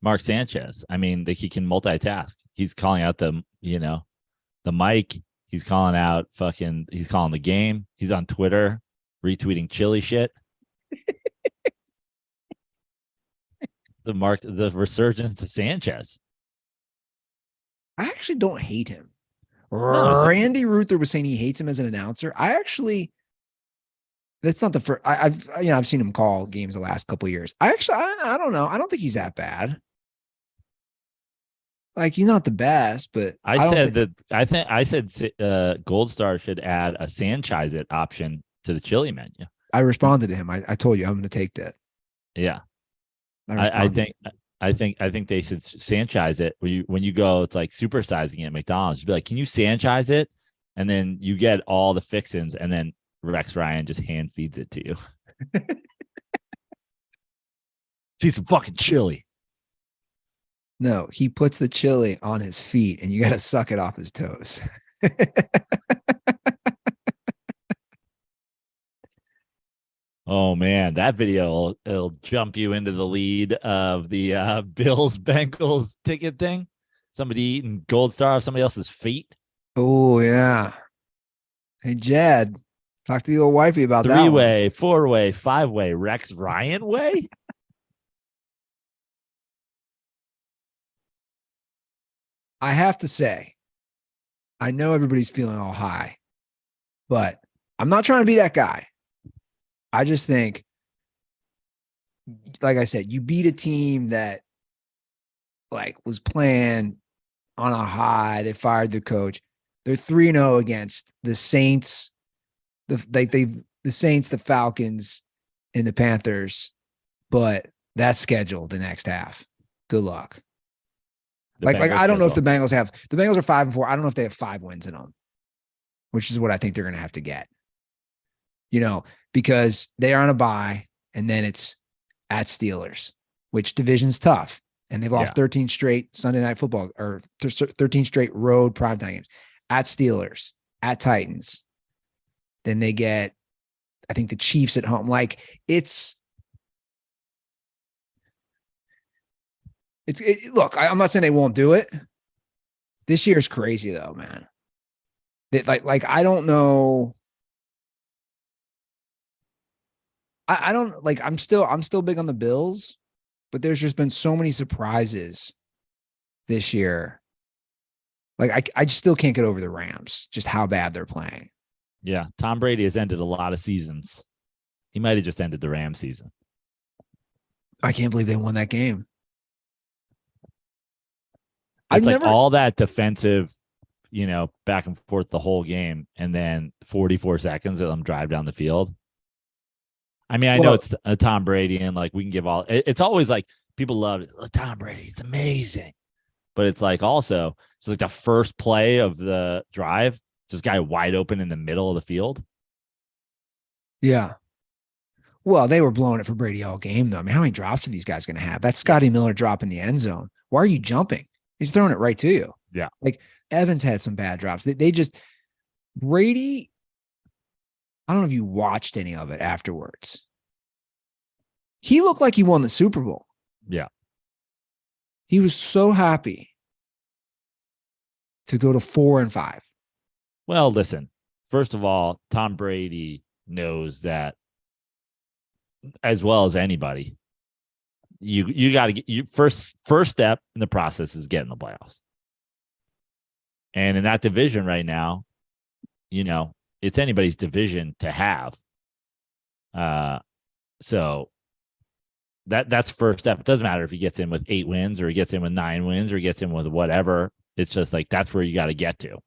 Mark Sanchez. I mean, he can multitask. He's calling out the mic. He's calling out he's calling the game. He's on Twitter retweeting chili shit. The resurgence of Sanchez. I actually don't hate him. No, Randy Ruther was saying he hates him as an announcer. That's not the first. I've seen him call games the last couple of years. I don't know. I don't think he's that bad. Like he's not the best, but I said Gold Star should add a Sanchez it option to the chili menu. I responded to him. I told you I'm going to take that. Yeah. I think they should Sanchez it when you go. It's like supersizing it at McDonald's. You'd be like, can you Sanchez it? And then you get all the fixins, and then Rex Ryan just hand feeds it to you. See some fucking chili. No, he puts the chili on his feet, and you got to suck it off his toes. Oh man, that video it'll jump you into the lead of the Bills Bengals ticket thing. Somebody eating Gold Star off somebody else's feet. Oh yeah. Hey Jed, talk to your wifey about that. 3-way, 4-way, 5-way, Rex Ryan way. I have to say, I know everybody's feeling all high, but I'm not trying to be that guy. I just think, like I said, you beat a team that like was playing on a high. They fired their coach. They're 3-0 against the Saints, the Saints, the Falcons, and the Panthers. But that's scheduled the next half. Good luck. I don't know if the Bengals are 5-4. I don't know if they have 5 wins in them, which is what I think they're going to have to get. Because they are on a bye, and then it's at Steelers, which division's tough. And they've lost 13 straight Sunday night football or 13 straight road primetime games at Steelers, at Titans. Then they get, I think, the Chiefs at home. Like look, I'm not saying they won't do it. This year's crazy though, man. I don't know. I don't like. I'm still big on the Bills, but there's just been so many surprises this year. Like I just still can't get over the Rams, just how bad they're playing. Yeah, Tom Brady has ended a lot of seasons. He might have just ended the Rams season. I can't believe they won that game. It's like all that defensive, back and forth the whole game, and then 44 seconds of them drive down the field. I mean, I know it's a Tom Brady, and like we can give all. It's always like people love it. Oh, Tom Brady, it's amazing, but it's like also it's like the first play of the drive, just guy wide open in the middle of the field. Yeah. Well, they were blowing it for Brady all game, though. I mean, how many drops are these guys going to have? That's Scotty Miller drop in the end zone. Why are you jumping? He's throwing it right to you. Yeah. Like Evans had some bad drops. They just Brady. I don't know if you watched any of it afterwards. He looked like he won the Super Bowl. Yeah. He was so happy to go to 4-5. Well, listen, first of all, Tom Brady knows that as well as anybody, you got to get first step in the process is getting the playoffs. And in that division right now, it's anybody's division to have. So that's first step. It doesn't matter if he gets in with 8 wins or he gets in with 9 wins or he gets in with whatever. It's just like that's where you got to get to.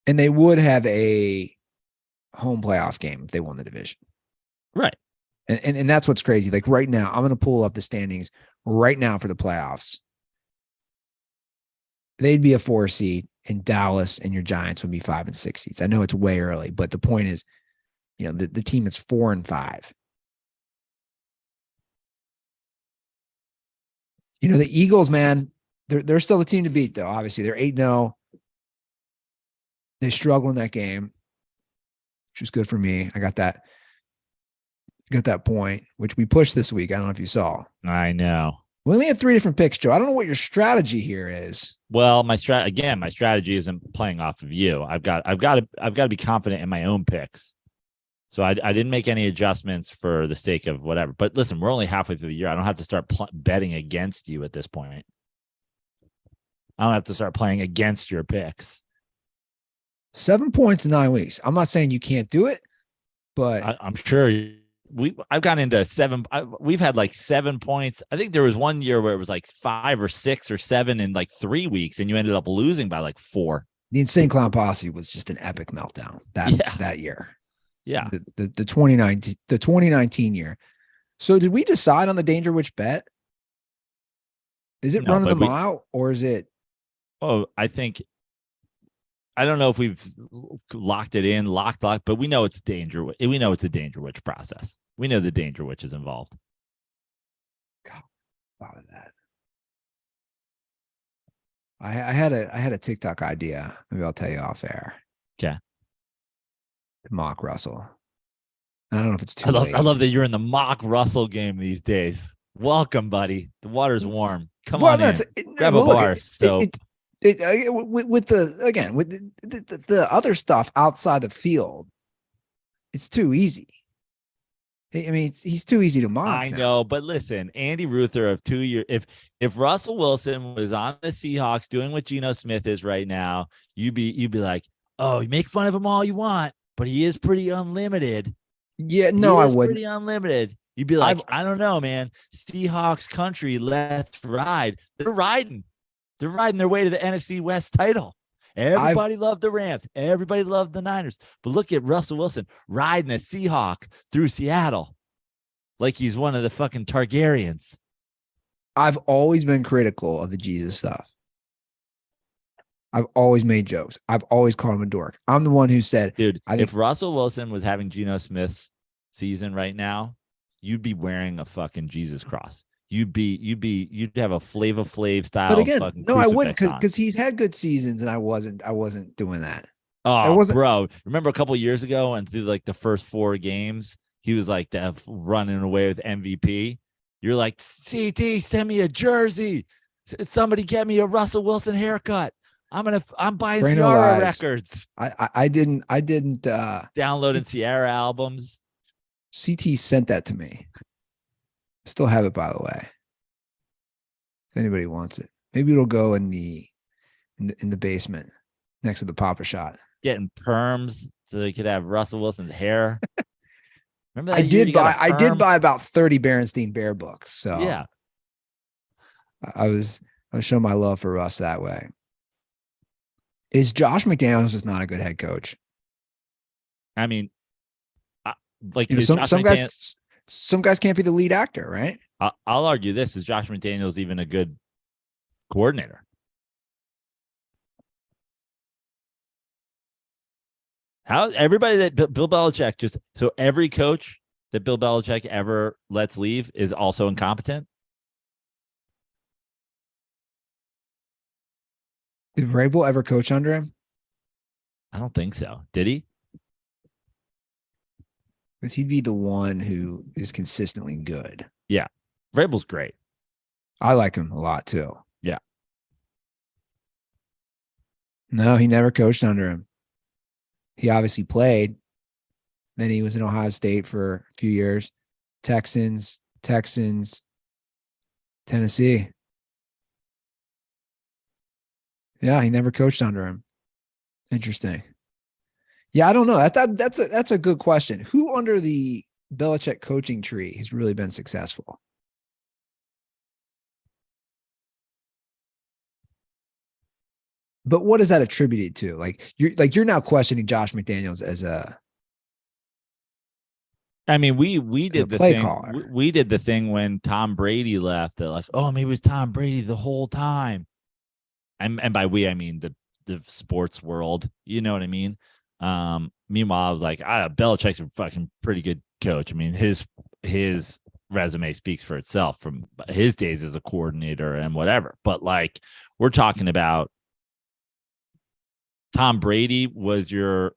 And they would have a home playoff game if they won the division. Right. And that's what's crazy. Like right now, I'm going to pull up the standings right now for the playoffs. They'd be a 4 seed, and Dallas and your Giants would be 5 and 6 seeds. I know it's way early, but the point is, the team is 4-5. The Eagles, man, they're still the team to beat, though. Obviously, they're 8-0. They struggle in that game, which was good for me. I got that point, which we pushed this week. I don't know if you saw. I know. We only had 3 different picks, Joe. I don't know what your strategy here is. Well, my strategy isn't playing off of you. I've got to be confident in my own picks. So I didn't make any adjustments for the sake of whatever. But listen, we're only halfway through the year. I don't have to start betting against you at this point. I don't have to start playing against your picks. 7 points in 9 weeks. I'm not saying you can't do it, but I'm sure I've gone into 7. We've had like 7 points. I think there was one year where it was like 5 or 6 or 7 in like 3 weeks, and you ended up losing by like 4. The Insane Clown Posse was just an epic meltdown that year. Yeah. The 2019 year. So did we decide on the Danger Witch bet? Is it running them out, or is it? Oh, I don't know if we've locked it in, but we know it's Danger. We know it's a Danger Witch process. We know the Danger Witch is involved. God, thought of that. I had a TikTok idea. Maybe I'll tell you off air. Okay. Mock Russell. I don't know if it's too late. I love that you're in the mock Russell game these days. Welcome, buddy. The water's warm. Come on in. Grab a bar. With the other stuff outside the field, it's too easy. I mean, he's too easy to mock. I know, but listen, Andy Ruther of 2 years. If Russell Wilson was on the Seahawks doing what Geno Smith is right now, you'd be like, oh, you make fun of him all you want, but he is pretty unlimited. Yeah, no, I wouldn't. Pretty unlimited. You'd be like, I don't know, man. Seahawks country, let's ride. They're riding their way to the NFC West title. Everybody loved the Rams. Everybody loved the Niners. But look at Russell Wilson riding a Seahawk through Seattle like he's one of the fucking Targaryens. I've always been critical of the Jesus stuff. I've always made jokes. I've always called him a dork. I'm the one who said, dude, if Russell Wilson was having Geno Smith's season right now, you'd be wearing a fucking Jesus cross. You'd have a Flava Flav style. But again, no, I wouldn't, because he's had good seasons, and I wasn't doing that. Oh, bro! Remember a couple of years ago, and through like the first 4 games, he was like running away with MVP. You're like, CT, send me a jersey. Somebody get me a Russell Wilson haircut. I'm buying Brain Ciara lies. records, I didn't downloading Ciara albums. CT sent that to me. Still have it, by the way. If anybody wants it, maybe it'll go in the basement next to the Papa Shot. Getting perms so he could have Russell Wilson's hair. Remember that I year did you got buy a perm? about 30 Berenstein Bear books. So Yeah. I was showing my love for Russ that way. Is Josh McDaniels just not a good head coach? I mean, like some guys can't be the lead actor, right? I'll argue this: is Josh McDaniels even a good coordinator? How everybody that Bill Belichick so every coach that Bill Belichick ever lets leave is also incompetent? Did Vrabel ever coach under him? I don't think so. Did he? Because he'd be the one who is consistently good. Yeah. Vrabel's great. I like him a lot too. Yeah. No, he never coached under him. He obviously played. Then he was in Ohio State for a few years. Texans, Tennessee. Yeah, he never coached under him. Interesting. Yeah, I don't know. That's a good question. Who under the Belichick coaching tree has really been successful? But what is that attributed to? You're now questioning Josh McDaniels as a. I mean, we did the play thing. caller. We did the thing when Tom Brady left. That like, oh, maybe it was Tom Brady the whole time. And by we, I mean the sports world. You know what I mean? Meanwhile, I was like, Belichick's a fucking pretty good coach. I mean, his resume speaks for itself from his days as a coordinator and whatever. But like, we're talking about Tom Brady was your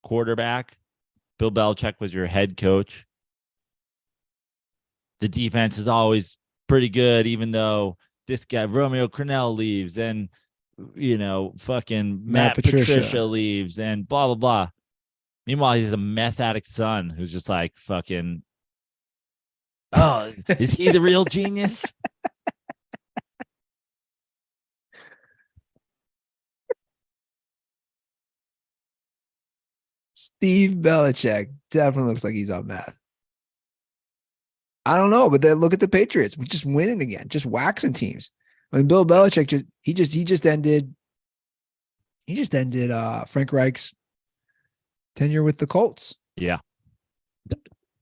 quarterback. Bill Belichick was your head coach. The defense is always pretty good, even though this guy, Romeo Crennel, leaves and, fucking Matt Patricia leaves and blah, blah, blah. Meanwhile, he's a meth addict son who's just like fucking, oh, is he the real genius? Steve Belichick definitely looks like he's on meth. I don't know, but then look at the Patriots. We're just winning again, just waxing teams. I mean, Bill Belichick just ended Frank Reich's tenure with the Colts. Yeah.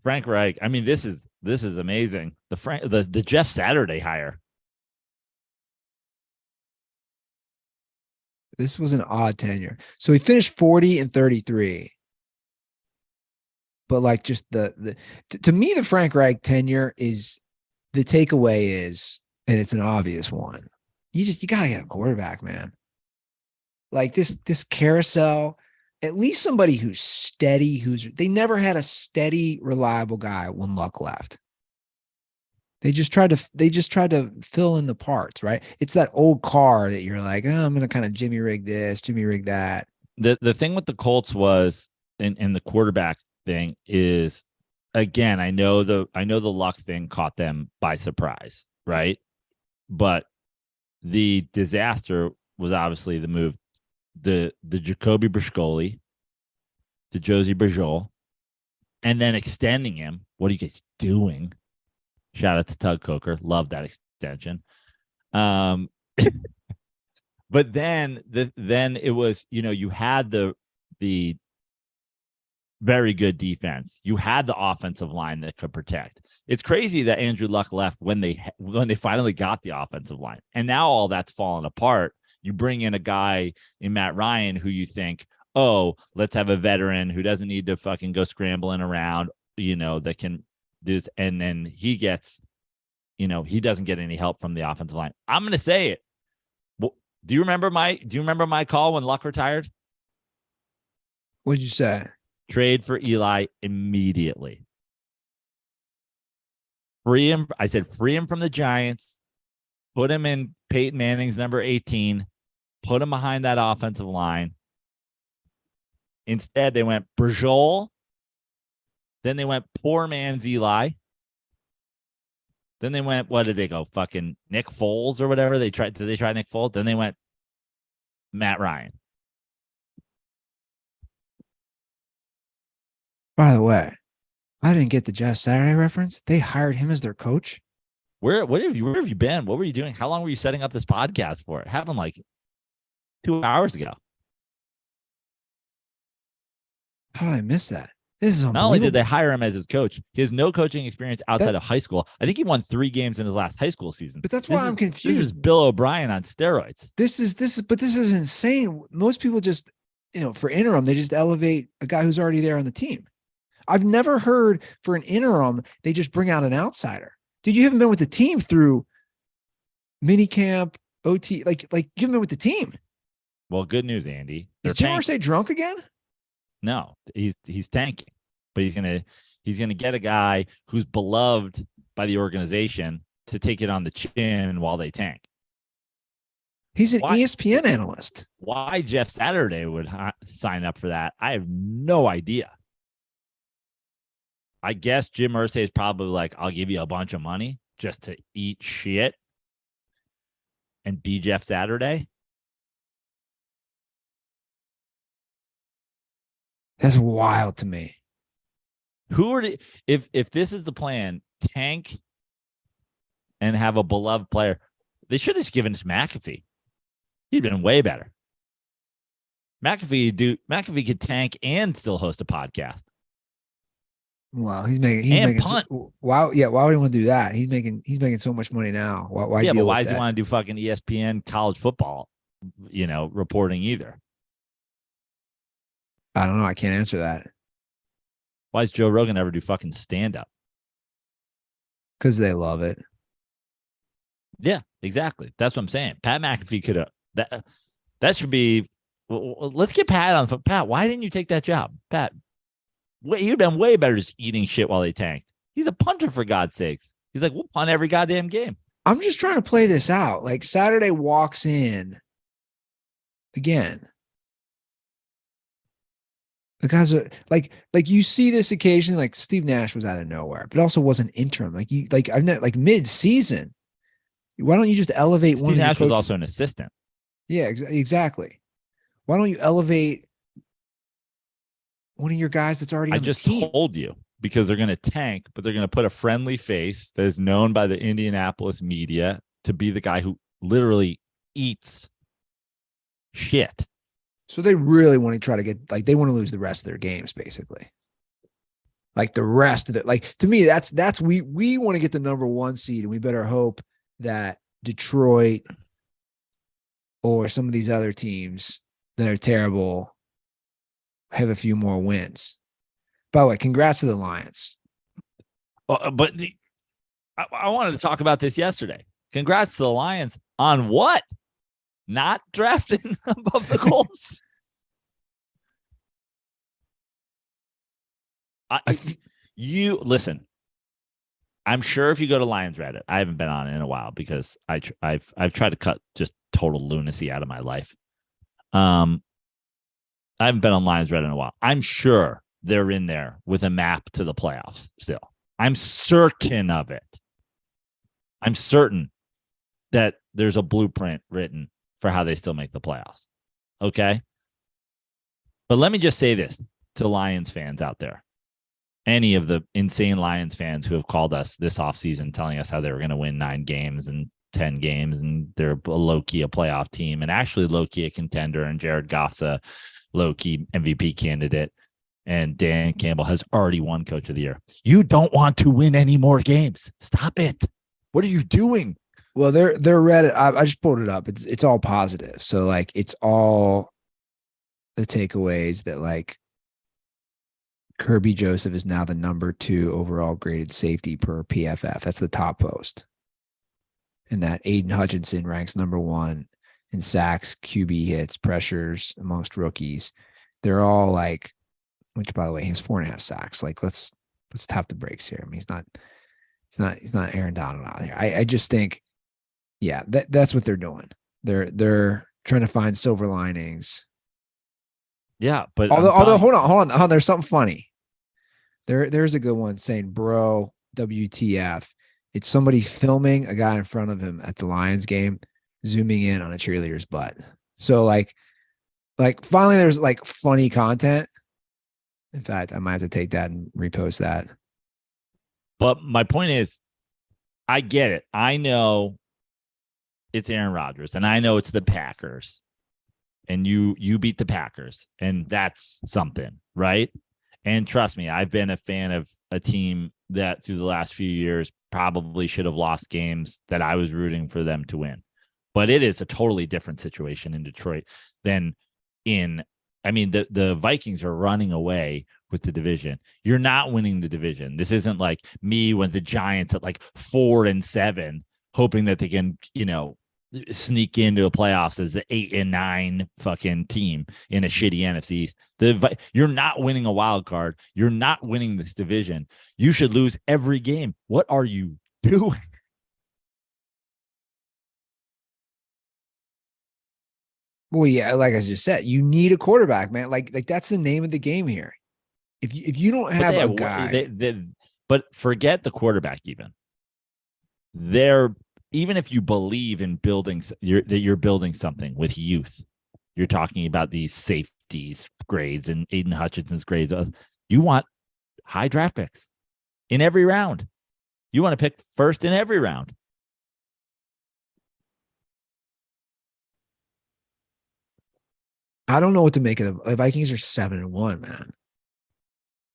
Frank Reich. I mean, this is amazing. The Jeff Saturday hire. This was an odd tenure. So he finished 40-33. But like just to me, the Frank Reich tenure is the takeaway is, and it's an obvious one. You gotta get a quarterback, man. Like this carousel, at least somebody who's steady, they never had a steady, reliable guy when Luck left. They just tried to fill in the parts, right? It's that old car that you're like, oh, I'm gonna kind of Jimmy rig this, Jimmy rig that. The thing with the Colts was in the quarterback thing is, again, I know the Luck thing caught them by surprise, right? But the disaster was obviously the move, the Jacoby Brishkoli, the Josie Bajol, and then extending him. What are you guys doing? Shout out to Tug Coker. Love that extension. But then it was, you had the very good defense. You had the offensive line that could protect. It's crazy that Andrew Luck left when they finally got the offensive line. And now all that's fallen apart. You bring in a guy in Matt Ryan who you think, oh, let's have a veteran who doesn't need to fucking go scrambling around, that can do this. And then he gets, he doesn't get any help from the offensive line. I'm going to say it. Well, do you remember my call when Luck retired? What'd you say? Trade for Eli immediately. Free him. I said, free him from the Giants. Put him in Peyton Manning's number 18 put him behind that offensive line. Instead, they went Brajol. Then they went poor man's Eli. Then they went, what did they go? Fucking Nick Foles or whatever. Did they try Nick Foles? Then they went Matt Ryan. By the way, I didn't get the Jeff Saturday reference. They hired him as their coach. Where have you been? What were you doing? How long were you setting up this podcast for? It happened like 2 hours ago. How did I miss that? This is Not unbelievable. only did they hire him as his coach, he has no coaching experience outside of high school. I think he won 3 games in his last high school season. But that's why I'm confused. This is Bill O'Brien on steroids. This is insane. Most people just, for interim, they just elevate a guy who's already there on the team. I've never heard for an interim, they just bring out an outsider. Dude, you haven't been with the team through minicamp, OT, like you haven't been with the team. Well, good news, Andy. Is Jim Irsay drunk again? No, he's tanking, but he's gonna get a guy who's beloved by the organization to take it on the chin while they tank. He's an ESPN analyst. Why Jeff Saturday would sign up for that, I have no idea. I guess Jim Irsay is probably like, I'll give you a bunch of money just to eat shit and be Jeff Saturday. That's wild to me. If this is the plan, tank and have a beloved player, they should have just given it to McAfee. He'd been way better. McAfee could tank and still host a podcast. Wow, he's making punt. Why would he want to do that? He's making so much money now. Why but why does he want to do fucking ESPN college football, reporting either? I don't know. I can't answer that. Why does Joe Rogan ever do fucking stand up? Because they love it. Yeah, exactly. That's what I'm saying. Pat McAfee could have that should be. Let's get Pat on. Pat, why didn't you take that job, Pat? You'd been way better just eating shit while they tanked. He's a punter, for God's sake. He's like, we'll punt every goddamn game. I'm just trying to play this out. Like, Saturday walks in again. The guys are like you see this occasion, like Steve Nash was out of nowhere, but also wasn't interim. Like mid-season. Why don't you just elevate Steve one? Nash was also an assistant. Yeah, exactly. Why don't you elevate one of your guys that's already on the team? I just told you, because they're going to tank, but they're going to put a friendly face that is known by the Indianapolis media to be the guy who literally eats shit. So they really want to try to get, they want to lose the rest of their games, basically. Like the rest of it. To me, that's we want to get the number 1 seed, and we better hope that Detroit or some of these other teams that are terrible have a few more wins. By the way, congrats to the Lions. But I wanted to talk about this yesterday. Congrats to the Lions on what? Not drafting above the Colts. You listen. I'm sure if you go to Lions Reddit, I haven't been on it in a while because I've tried to cut just total lunacy out of my life. I haven't been on Lions Reddit in a while. I'm sure they're in there with a map to the playoffs still. I'm certain of it. I'm certain that there's a blueprint written for how they still make the playoffs. Okay? But let me just say this to Lions fans out there. Any of the insane Lions fans who have called us this offseason telling us how they were going to win 9 games and 10 games and they're low-key a playoff team and actually low-key a contender, and Jared Goff's a low-key MVP candidate, and Dan Campbell has already won Coach of the Year. You don't want to win any more games. Stop it. What are you doing? Well, they're Reddit. I just pulled it up. It's all positive. So it's all the takeaways that Kirby Joseph is now the number 2 overall graded safety per PFF. That's the top post. And that Aiden Hutchinson ranks number 1 in sacks, QB hits, pressures amongst rookies. They're all which by the way, he has 4.5 sacks. Let's tap the brakes here. I mean, he's not Aaron Donald out here. I just think, yeah, that's what they're doing. They're trying to find silver linings. Yeah, but although hold on, there's something funny. There's a good one saying, "Bro, WTF?" It's somebody filming a guy in front of him at the Lions game, zooming in on a cheerleader's butt. So like finally, there's like funny content. In fact, I might have to take that and repost that. But my point is, I get it. I know it's Aaron Rodgers, and I know it's the Packers, and you beat the Packers, and that's something, right? And trust me, I've been a fan of a team that through the last few years probably should have lost games that I was rooting for them to win. But it is a totally different situation in Detroit than the Vikings are running away with the division. You're not winning the division. This isn't like me when the Giants at like 4-7, hoping that they can, sneak into a playoffs as an 8-9 fucking team in a shitty NFC East. You're not winning a wild card. You're not winning this division. You should lose every game. What are you doing? Well, yeah, like I just said, you need a quarterback, man. Like that's the name of the game here. If you don't have a guy, but forget the quarterback. Even if you believe in building, that you're building something with youth, you're talking about these safeties grades and Aiden Hutchinson's grades. You want high draft picks in every round. You want to pick first in every round. I don't know what to make of the Vikings are 7-1, man.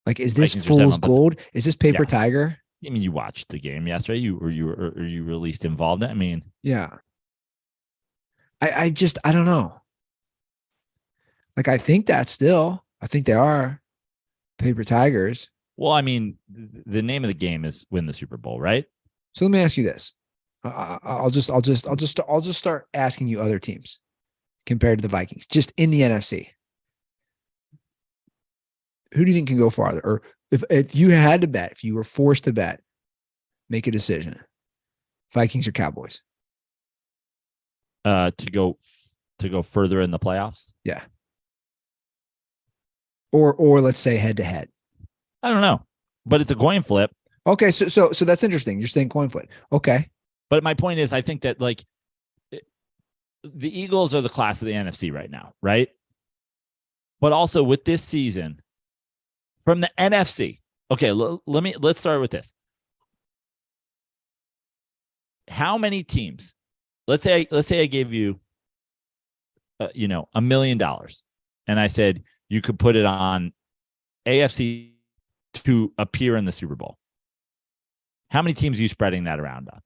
Like, is this Vikings fool's gold? Is this paper Yes. tiger? I mean, you watched the game yesterday. You were at least involved in it? I mean, yeah. I don't know. Like, I think they are paper tigers. well, I mean, the name of the game is win the Super Bowl, right? So let me ask you this. I'll just start asking you other teams compared to the Vikings, just in the NFC. Who do you think can go farther? Or if you had to bet, if you were forced to bet, make a decision. Vikings or Cowboys? To go further in the playoffs. Yeah. Or let's say head to head. I don't know, but it's a coin flip. Okay, so that's interesting. You're saying coin flip. Okay. But my point is, I think that the Eagles are the class of the NFC right now, right? But also with this season, from the NFC. Okay, let's start with this. How many teams? Let's say I gave you, $1 million, and I said you could put it on AFC to appear in the Super Bowl. How many teams are you spreading that around on?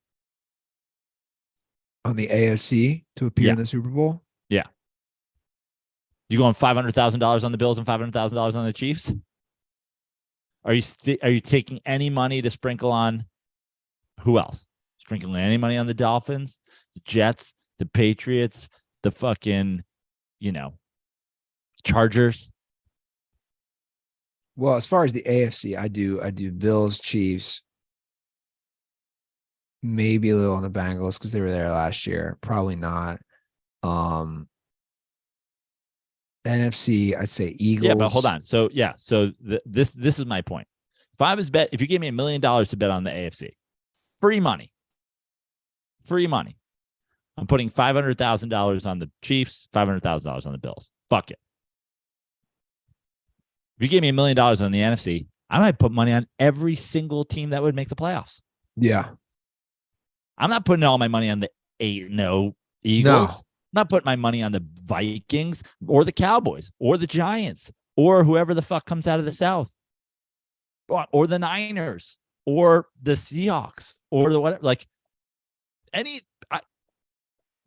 On the AFC to appear in the Super Bowl? Yeah. You going $500,000 on the Bills and $500,000 on the Chiefs? Are you taking any money to sprinkle on who else? Sprinkling any money on the Dolphins, the Jets, the Patriots, the fucking, Chargers? Well, as far as the AFC, I do Bills, Chiefs, maybe a little on the Bengals because they were there last year. Probably not. NFC, I'd say Eagles. Yeah, but hold on. So this is my point. If you gave me $1 million to bet on the AFC, free money. I'm putting $500,000 on the Chiefs, $500,000 on the Bills. Fuck it. If you gave me $1 million on the NFC, I might put money on every single team that would make the playoffs. Yeah. I'm not putting all my money on the 8-0 Eagles. No. I'm not putting my money on the Vikings or the Cowboys or the Giants or whoever the fuck comes out of the South or the Niners or the Seahawks or the whatever. Like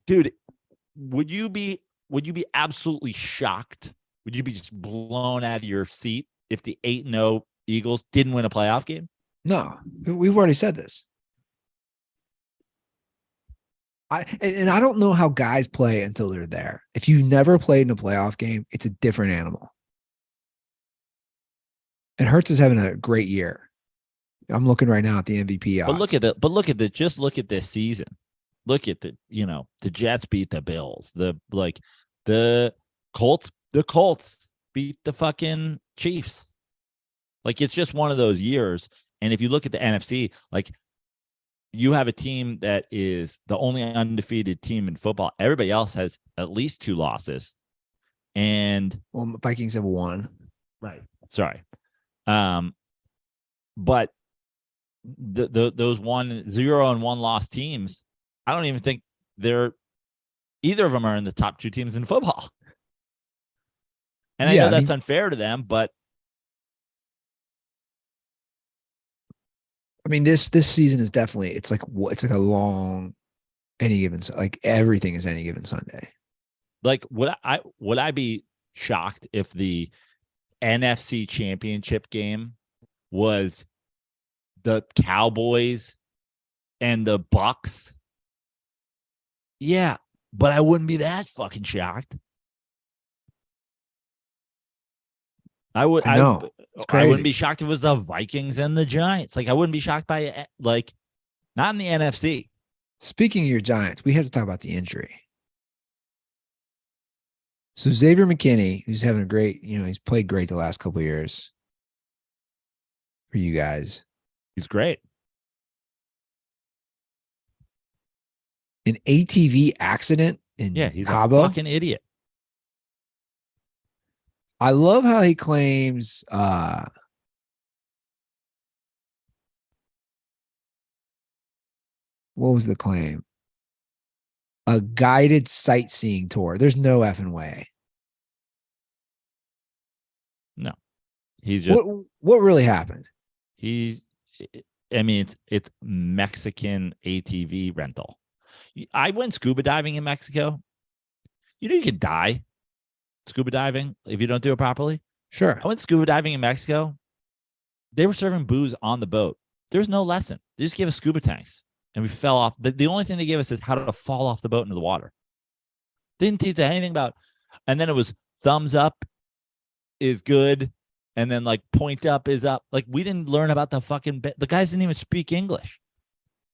dude, would you be absolutely shocked? Would you be just blown out of your seat if the 8-0 Eagles didn't win a playoff game? No, we've already said this. I don't know how guys play until they're there. If you've never played in a playoff game, it's a different animal. And Hurts is having a great year. I'm looking right now at the MVP odds. Just look at this season. look at the Jets beat the Bills. The Colts beat the fucking Chiefs. Like, it's just one of those years. And if you look at the NFC, like, you have a team that is the only undefeated team in football. Everybody else has at least 2 losses. And Vikings have 1. Right. Sorry. But those 0 and 1 loss teams, I don't even think either of them are in the top 2 teams in football. And I know that's unfair to them, but I mean, this season is definitely, it's like a long, any given, like everything is any given Sunday. Like, would I be shocked if the NFC Championship game was the Cowboys and the Bucks? Yeah, but I wouldn't be that fucking shocked. I know. I wouldn't be shocked if it was the Vikings and the Giants. Like, I wouldn't be shocked by it, like, not in the NFC. Speaking of your Giants, we have to talk about the injury. So Xavier McKinney, who's having a great, he's played great the last couple of years for you guys. He's great. An ATV accident in he's Cabo. A fucking idiot. I love how he claims what was the claim? A guided sightseeing tour. There's no effing way. No. He's just what really happened? It's Mexican ATV rental. I went scuba diving in Mexico. You could die scuba diving if you don't do it properly. Sure. I went scuba diving in Mexico. They were serving booze on the boat. There's no lesson. They just gave us scuba tanks, and we fell off. The only thing they gave us is how to fall off the boat into the water. Didn't teach us anything about. And then it was thumbs up is good, and then like point up is up. Like, we didn't learn about the guys didn't even speak English.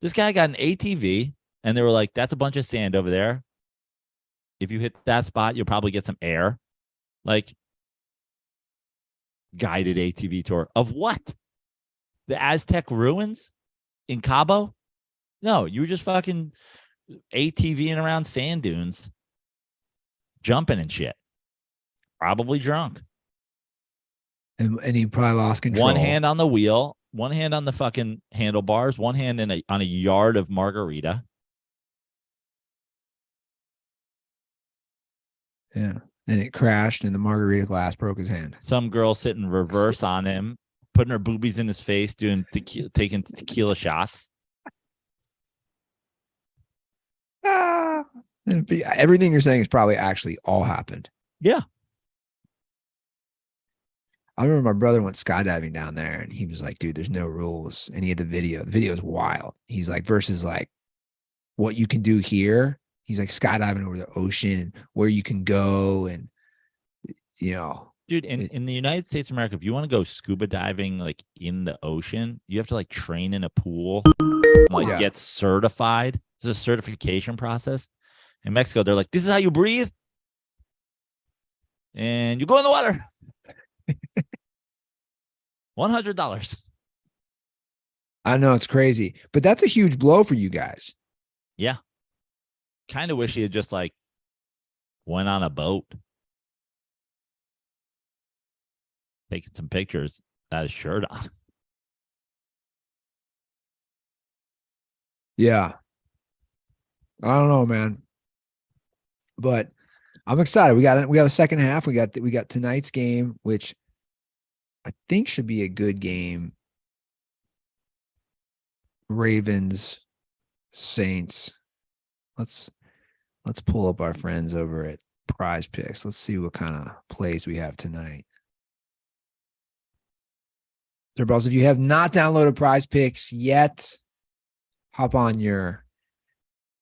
This guy got an ATV, and they were like, "That's a bunch of sand over there. If you hit that spot, you'll probably get some air." Like, guided ATV tour of what? The Aztec ruins in Cabo? No, you were just fucking ATVing around sand dunes, jumping and shit. Probably drunk. And he probably lost control. One hand on the wheel, one hand on the fucking handlebars, one hand on a yard of margarita. Yeah. And it crashed, and the margarita glass broke his hand. Some girl sitting reverse on him, putting her boobies in his face, taking tequila shots. Everything you're saying is probably actually all happened. Yeah. I remember my brother went skydiving down there, and he was like, dude, there's no rules. And he had the video. The video is wild. He's like, versus like what you can do here. He's like skydiving over the ocean, where you can go, and dude, in the United States of America, if you want to go scuba diving like in the ocean, you have to like train in a pool, get certified. There's a certification process. In Mexico, they're like, this is how you breathe, and you go in the water. $100. I know, it's crazy, but that's a huge blow for you guys. Yeah. Kind of wish he had just like went on a boat, taking some pictures, had his shirt on. Yeah. I don't know, man. But I'm excited. We got a second half. We got tonight's game, which I think should be a good game. Ravens, Saints. Let's pull up our friends over at Prize Picks. Let's see what kind of plays we have tonight. DirtBalls, if you have not downloaded Prize Picks yet, hop on your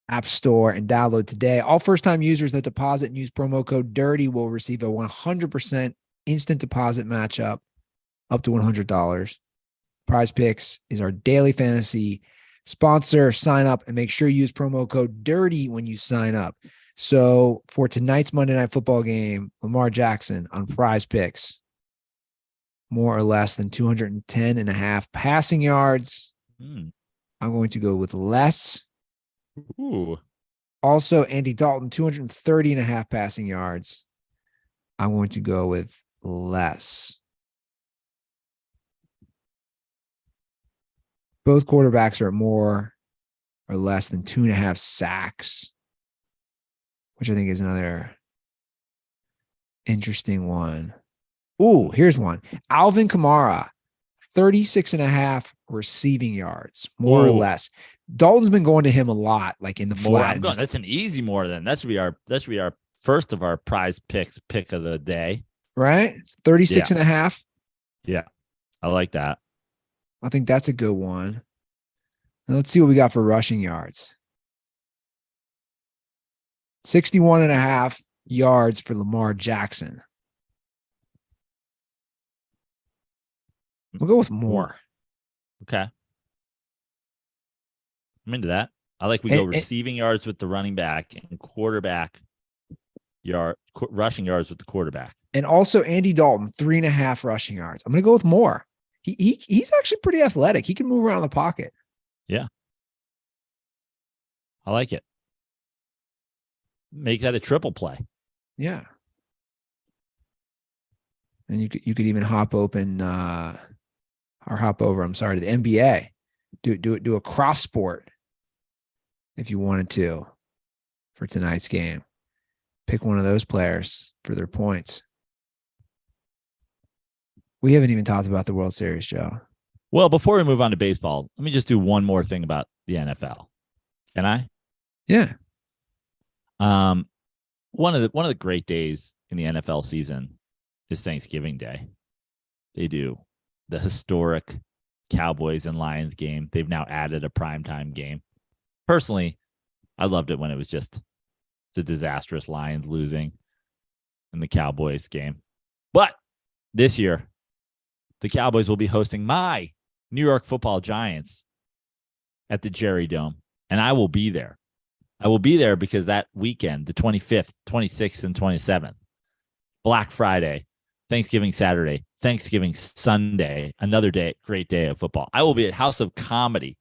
App Store and download today. All first-time users that deposit and use promo code DIRTY will receive a 100% instant deposit matchup up to $100. Prize Picks is our daily fantasy Sponsor, sign up, and make sure you use promo code DIRTY when you sign up. So for tonight's Monday Night Football game, Lamar Jackson on Prize Picks, more or less than 210.5 passing yards. I'm going to go with less. Ooh. Also, Andy Dalton, 230.5 passing yards. I'm going to go with less. Both quarterbacks are at more or less than 2.5 sacks, which I think is another interesting one. Ooh, here's one. Alvin Kamara, 36.5 receiving yards, more or less. Dalton's been going to him a lot, like in the flat. That's an easy more than that should be our first of our prize picks pick of the day. Right? 36.5. Yeah. I like that. I think that's a good one. Now let's see what we got for rushing yards. 61.5 yards for Lamar Jackson. We'll go with more. Okay. I'm into that. I like we go receiving yards with the running back and rushing yards with the quarterback. And also Andy Dalton, 3.5 rushing yards. I'm going to go with more. He's actually pretty athletic. He can move around the pocket. Yeah. I like it. Make that a triple play. Yeah. And you could even hop over, to the NBA. Do a cross sport if you wanted to for tonight's game. Pick one of those players for their points. We haven't even talked about the World Series, Joe. Well, before we move on to baseball, let me just do one more thing about the NFL. Can I? Yeah. One of the great days in the NFL season is Thanksgiving Day. They do the historic Cowboys and Lions game. They've now added a primetime game. Personally, I loved it when it was just the disastrous Lions losing in the Cowboys game. But this year, the Cowboys will be hosting my New York Football Giants at the Jerry Dome, and I will be there. I will be there because that weekend, the 25th, 26th, and 27th, Black Friday, Thanksgiving Saturday, Thanksgiving Sunday, another day, great day of football. I will be at House of Comedy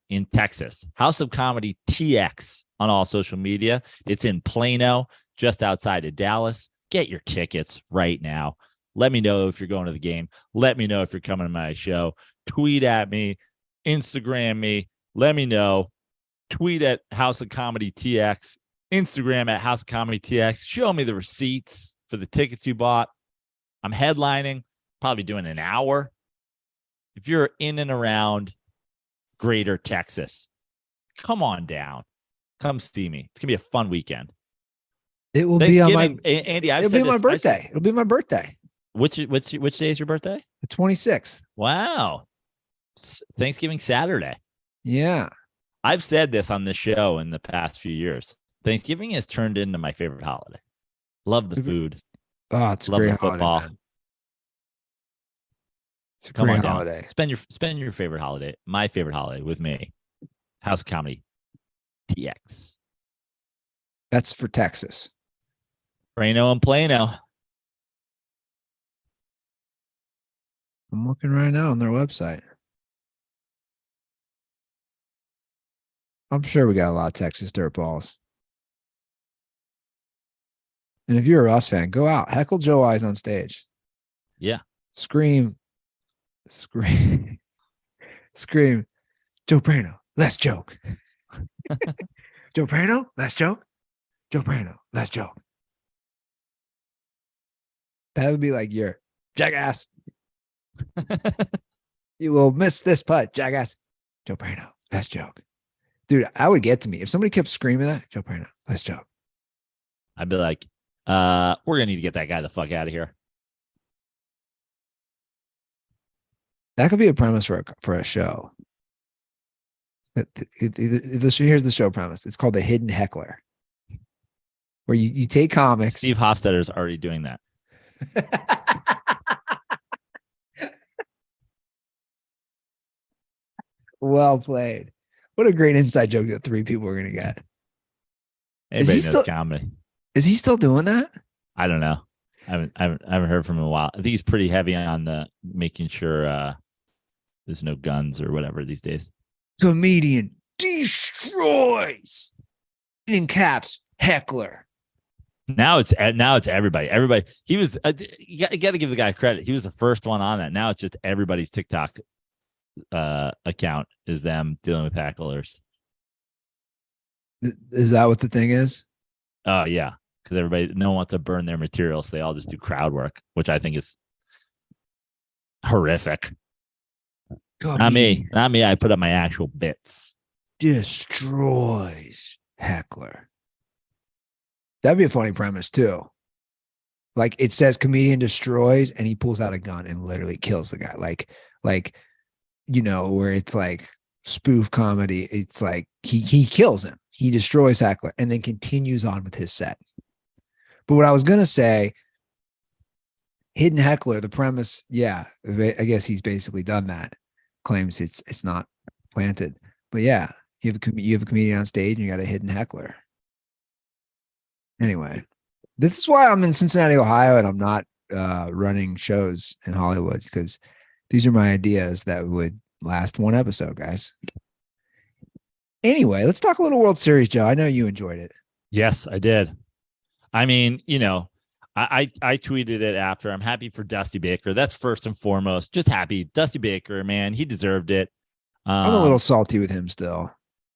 in Texas. House of Comedy TX on all social media. It's in Plano, just outside of Dallas. Get your tickets right now. Let me know if you're going to the game. Let me know if you're coming to my show. Tweet at me, Instagram me. Let me know. Tweet at House of Comedy TX, Instagram at House of Comedy TX. Show me the receipts for the tickets you bought. I'm headlining, probably doing an hour. If you're in and around Greater Texas, come on down. Come see me. It's gonna be a fun weekend. It will be on my Andy. It'll be my birthday. It'll be my birthday. Which day is your birthday? The 26th. Wow. Thanksgiving Saturday. Yeah. I've said this on this show in the past few years. Thanksgiving has turned into my favorite holiday. Love the food. Oh, it's a Love great the football. holiday, man. It's a great holiday. Spend your favorite holiday, my favorite holiday with me. House of Comedy TX. That's for Texas. Plano and Plano. I'm looking right now on their website. I'm sure we got a lot of Texas dirt balls. And if you're a Russ fan, go out. Heckle Joe Eyes on stage. Yeah. Scream. Joe Prano, let's joke. Joe Prano, let's joke. Joe Prano, let's joke. That would be like your jackass. You will miss this putt, jackass. Joe Prano, let's joke. Dude, I would get to me. If somebody kept screaming that, Joe Prano, let's joke. I'd be like, we're going to need to get that guy the fuck out of here. That could be a premise for a show. Here's the show premise. It's called The Hidden Heckler, where you take comics. Steve Hofstadter's already doing that. Well played. What a great inside joke that 3 people are gonna get. Everybody knows still- comedy. Is he still doing that? I don't know. I haven't heard from him in a while. I think he's pretty heavy on the making sure there's no guns or whatever these days. Comedian destroys. In caps, heckler. Now it's everybody. Everybody. He was. You got to give the guy credit. He was the first one on that. Now it's just everybody's TikTok account is them dealing with hecklers. Is that what the thing is? Oh yeah, because no one wants to burn their material, so they all just do crowd work, which I think is horrific. Not me. I put up my actual bits. Destroys heckler. That'd be a funny premise too. Like it says comedian destroys, and he pulls out a gun and literally kills the guy. Like where it's like spoof comedy. It's like he kills him. He destroys heckler and then continues on with his set. But what I was gonna say, hidden heckler, the premise, yeah, I guess he's basically done that. Claims it's not planted, but yeah, you have a comedian on stage and you got a hidden heckler. Anyway, this is why I'm in Cincinnati, Ohio, and I'm not running shows in Hollywood, because these are my ideas that would last one episode, guys. Anyway, let's talk a little World Series, Joe. I know you enjoyed it. Yes, I did. I mean, I tweeted it after. I'm happy for Dusty Baker. That's first and foremost. Just happy. Dusty Baker, man, he deserved it. I'm a little salty with him still.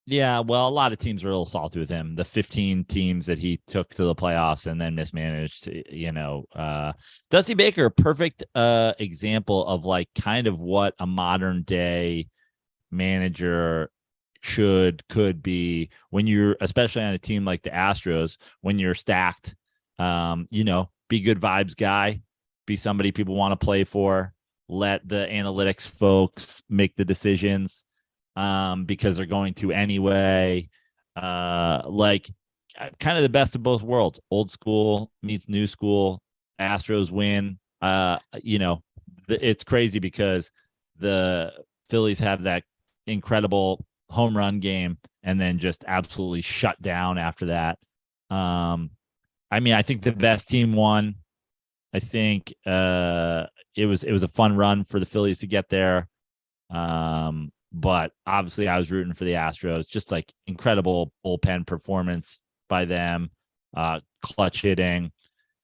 Yeah, well, a lot of teams are a little salty with him. The 15 teams that he took to the playoffs and then mismanaged, Dusty Baker, a perfect example of like kind of what a modern day manager could be when you're, especially on a team like the Astros, when you're stacked. Be good vibes guy, be somebody people want to play for, let the analytics folks make the decisions because they're going to anyway. Like kind of the best of both worlds. Old school meets new school. Astros win. It's crazy because the Phillies have that incredible home run game and then just absolutely shut down after that. I think the best team won. I think it was a fun run for the Phillies to get there. But obviously I was rooting for the Astros. Just like incredible bullpen performance by them, clutch hitting.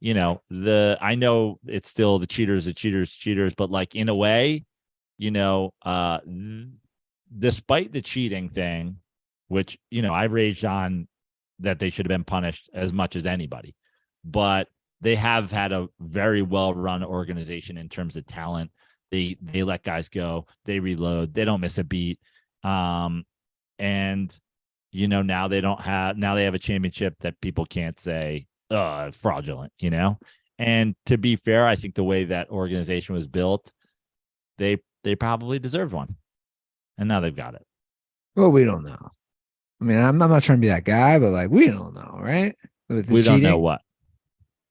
I know it's still the cheaters, but like in a way, despite the cheating thing, which, I've raged on that they should have been punished as much as anybody, but they have had a very well-run organization in terms of talent. They let guys go, they reload, they don't miss a beat. Now they have a championship that people can't say fraudulent, and to be fair, I think the way that organization was built, they probably deserved one, and now they've got it. Well, we don't know. I mean, I'm not trying to be that guy, but like, we don't know, right? We don't know what.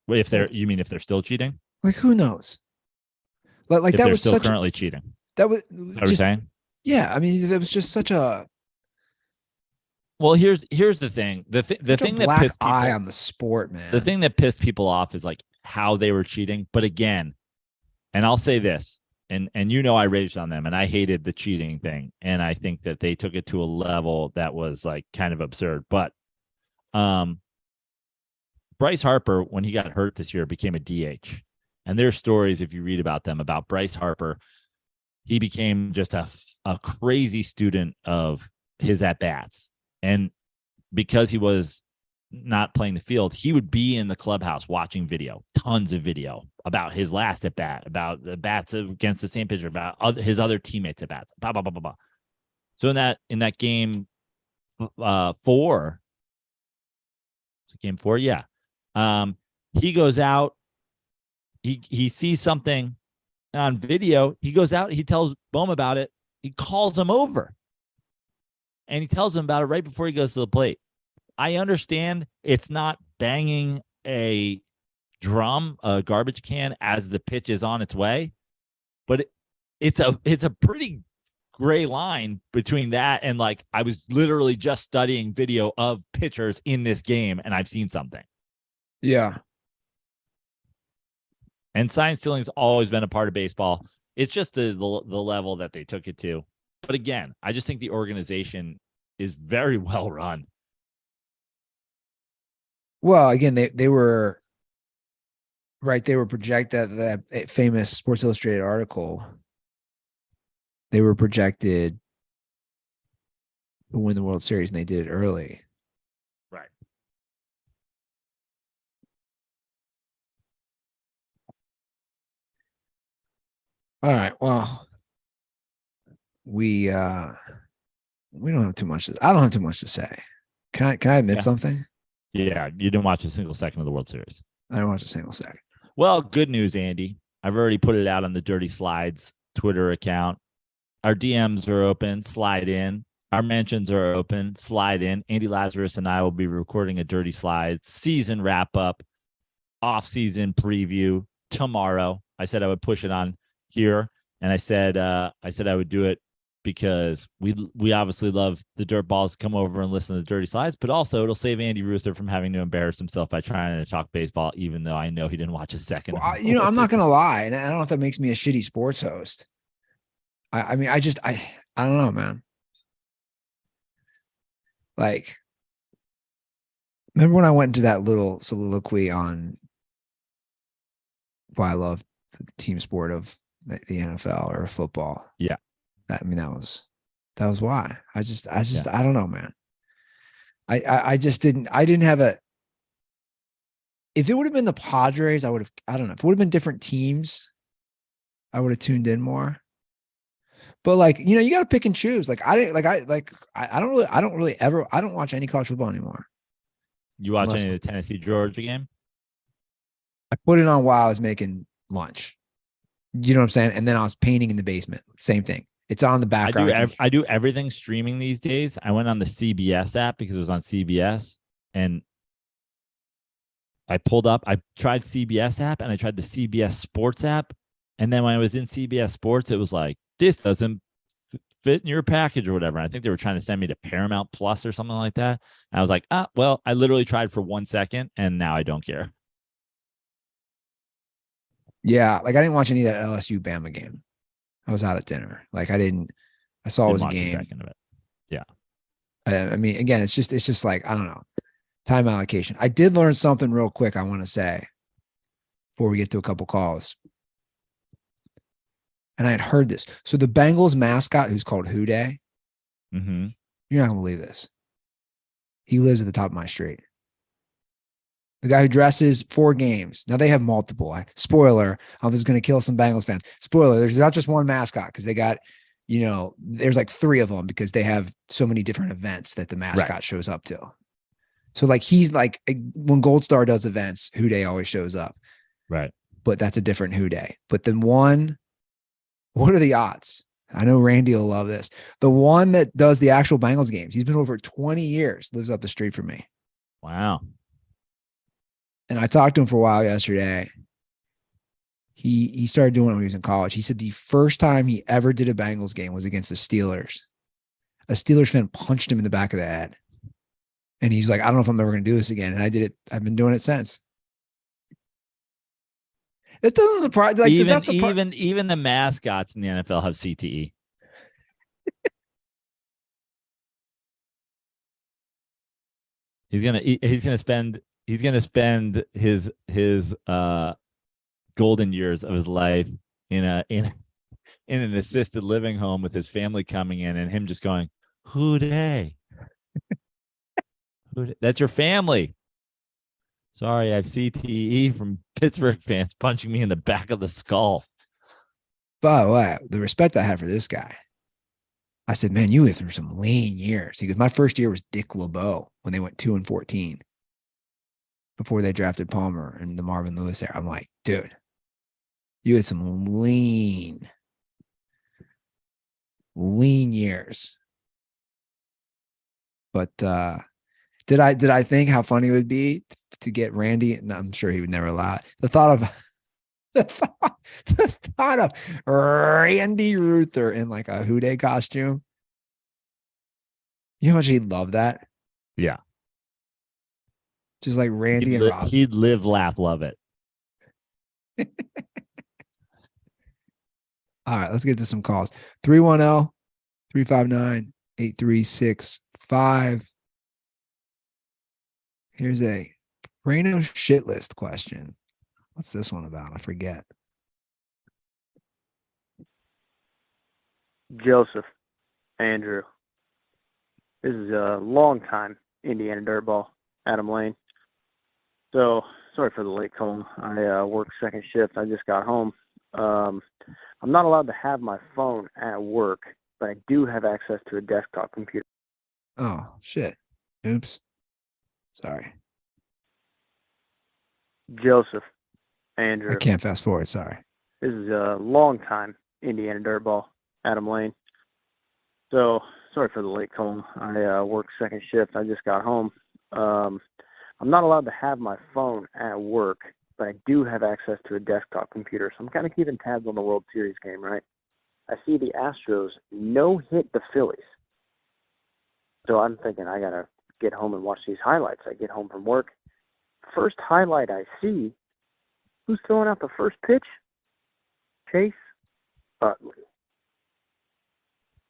You mean if they're still cheating? Like, who knows? Like if that they're was still currently cheating. That was what you're saying? Yeah, I mean, there was just such a. Well, here's the thing. The thing that pissed people eye on the sport, man. The thing that pissed people off is like how they were cheating. But again, and I'll say this. And I raged on them and I hated the cheating thing. And I think that they took it to a level that was like kind of absurd. But Bryce Harper, when he got hurt this year, became a DH. And there's stories, if you read about them, about Bryce Harper. He became just a crazy student of his at-bats. And because he was not playing the field, he would be in the clubhouse watching video, tons of video about his last at bat, about the bats against the same pitcher, about his other teammates at bats, blah, blah, blah, blah, blah. So in that game 4, game 4, yeah. He goes out, he sees something on video. He goes out, he tells Bohm about it. He calls him over and he tells him about it right before he goes to the plate. I understand it's not banging a drum, a garbage can as the pitch is on its way, but it's a pretty gray line between that and like I was literally just studying video of pitchers in this game and I've seen something. Yeah. And sign stealing's always been a part of baseball. It's just the level that they took it to. But again, I just think the organization is very well run. Well, again, they were right. They were projected that famous Sports Illustrated article. They were projected to win the World Series, and they did it early. Right. All right. Well, we don't have too much. I don't have too much to say. Can I admit something? Yeah, you didn't watch a single second of the World Series. I didn't watch a single second. Well, good news, Andy. I've already put it out on the Dirty Slides Twitter account. Our DMs are open. Slide in. Our mentions are open. Slide in. Andy Lazarus and I will be recording a Dirty Slides season wrap-up, off-season preview tomorrow. I said I would push it on here, and I said I would do it because we obviously love the Dirt Balls to come over and listen to the Dirty Slides, but also it'll save Andy Ruther from having to embarrass himself by trying to talk baseball, even though I know he didn't watch a second. Well, I'm not going to lie, and I don't know if that makes me a shitty sports host. I mean, I don't know, man. Like, remember when I went into that little soliloquy on why I love the team sport of the NFL or football? Yeah. That was why. I don't know, man. I didn't have a, if it would have been the Padres, I don't know. If it would have been different teams, I would have tuned in more. But like, you got to pick and choose. Like I don't watch any college football anymore. You watch any of the Tennessee Georgia game? I put it on while I was making lunch. You know what I'm saying? And then I was painting in the basement. Same thing. It's on the background. I do everything streaming these days. I went on the CBS app because it was on CBS, and I tried CBS app and I tried the CBS Sports app. And then when I was in CBS Sports, it was like, this doesn't fit in your package or whatever. And I think they were trying to send me to Paramount Plus or something like that. And I was like, well, I literally tried for 1 second and now I don't care. Yeah. Like I didn't watch any of that LSU Bama game. I was out at dinner. Like I saw it was a game. Second of it. Yeah. I mean, again, it's just like, I don't know, time allocation. I did learn something real quick. I want to say before we get to a couple calls. And I had heard this. So the Bengals mascot, who's called Houday, mm-hmm. You're not going to believe this. He lives at the top of my street. The guy who dresses 4 games. Now they have multiple. Spoiler, this is going to kill some Bengals fans. Spoiler, there's not just one mascot because they got, there's like 3 of them because they have so many different events that the mascot shows up to. So like he's like, when Gold Star does events, Houday always shows up. Right. But that's a different Houday. But then one, what are the odds? I know Randy will love this. The one that does the actual Bengals games, he's been over 20 years, lives up the street from me. Wow. And I talked to him for a while yesterday. He started doing it when he was in college. He said the first time he ever did a Bengals game was against the Steelers. A Steelers fan punched him in the back of the head. And he's like, I don't know if I'm ever going to do this again. And I did it. I've been doing it since. It doesn't surprise. Like, even the mascots in the NFL have CTE. He's gonna spend his golden years of his life in an assisted living home with his family coming in and him just going, "Houday." That's your family. Sorry, I have CTE from Pittsburgh fans punching me in the back of the skull. But the respect I have for this guy, I said, man, you went through some lean years. He goes, my first year was Dick LeBeau when they went 2-14 before they drafted Palmer and the Marvin Lewis era. I'm like, dude, you had some lean years. But did I think how funny it would be to get Randy? And I'm sure he would never allow it. The thought of the thought of Randy Ruther in like a Houday costume. You know how much he'd love that? Yeah. Just like Randy and Rob. He'd live, laugh, love it. All right, let's get to some calls. 310-359-8365. Here's a Reno shit list question. What's this one about? I forget. Joseph, Andrew. This is a long time Indiana Dirtball, Adam Lane. So, sorry for the late call. I work second shift. I just got home. I'm not allowed to have my phone at work, but I do have access to a desktop computer. Oh, shit. Oops. Sorry. Joseph, Andrew. I can't fast forward. Sorry. This is a long time Indiana Dirtball, Adam Lane. So, sorry for the late call. I work second shift. I just got home. I'm not allowed to have my phone at work, but I do have access to a desktop computer. So I'm kind of keeping tabs on the World Series game, right? I see the Astros no-hit the Phillies. So I'm thinking I got to get home and watch these highlights. I get home from work. First highlight I see, who's throwing out the first pitch? Chase Utley.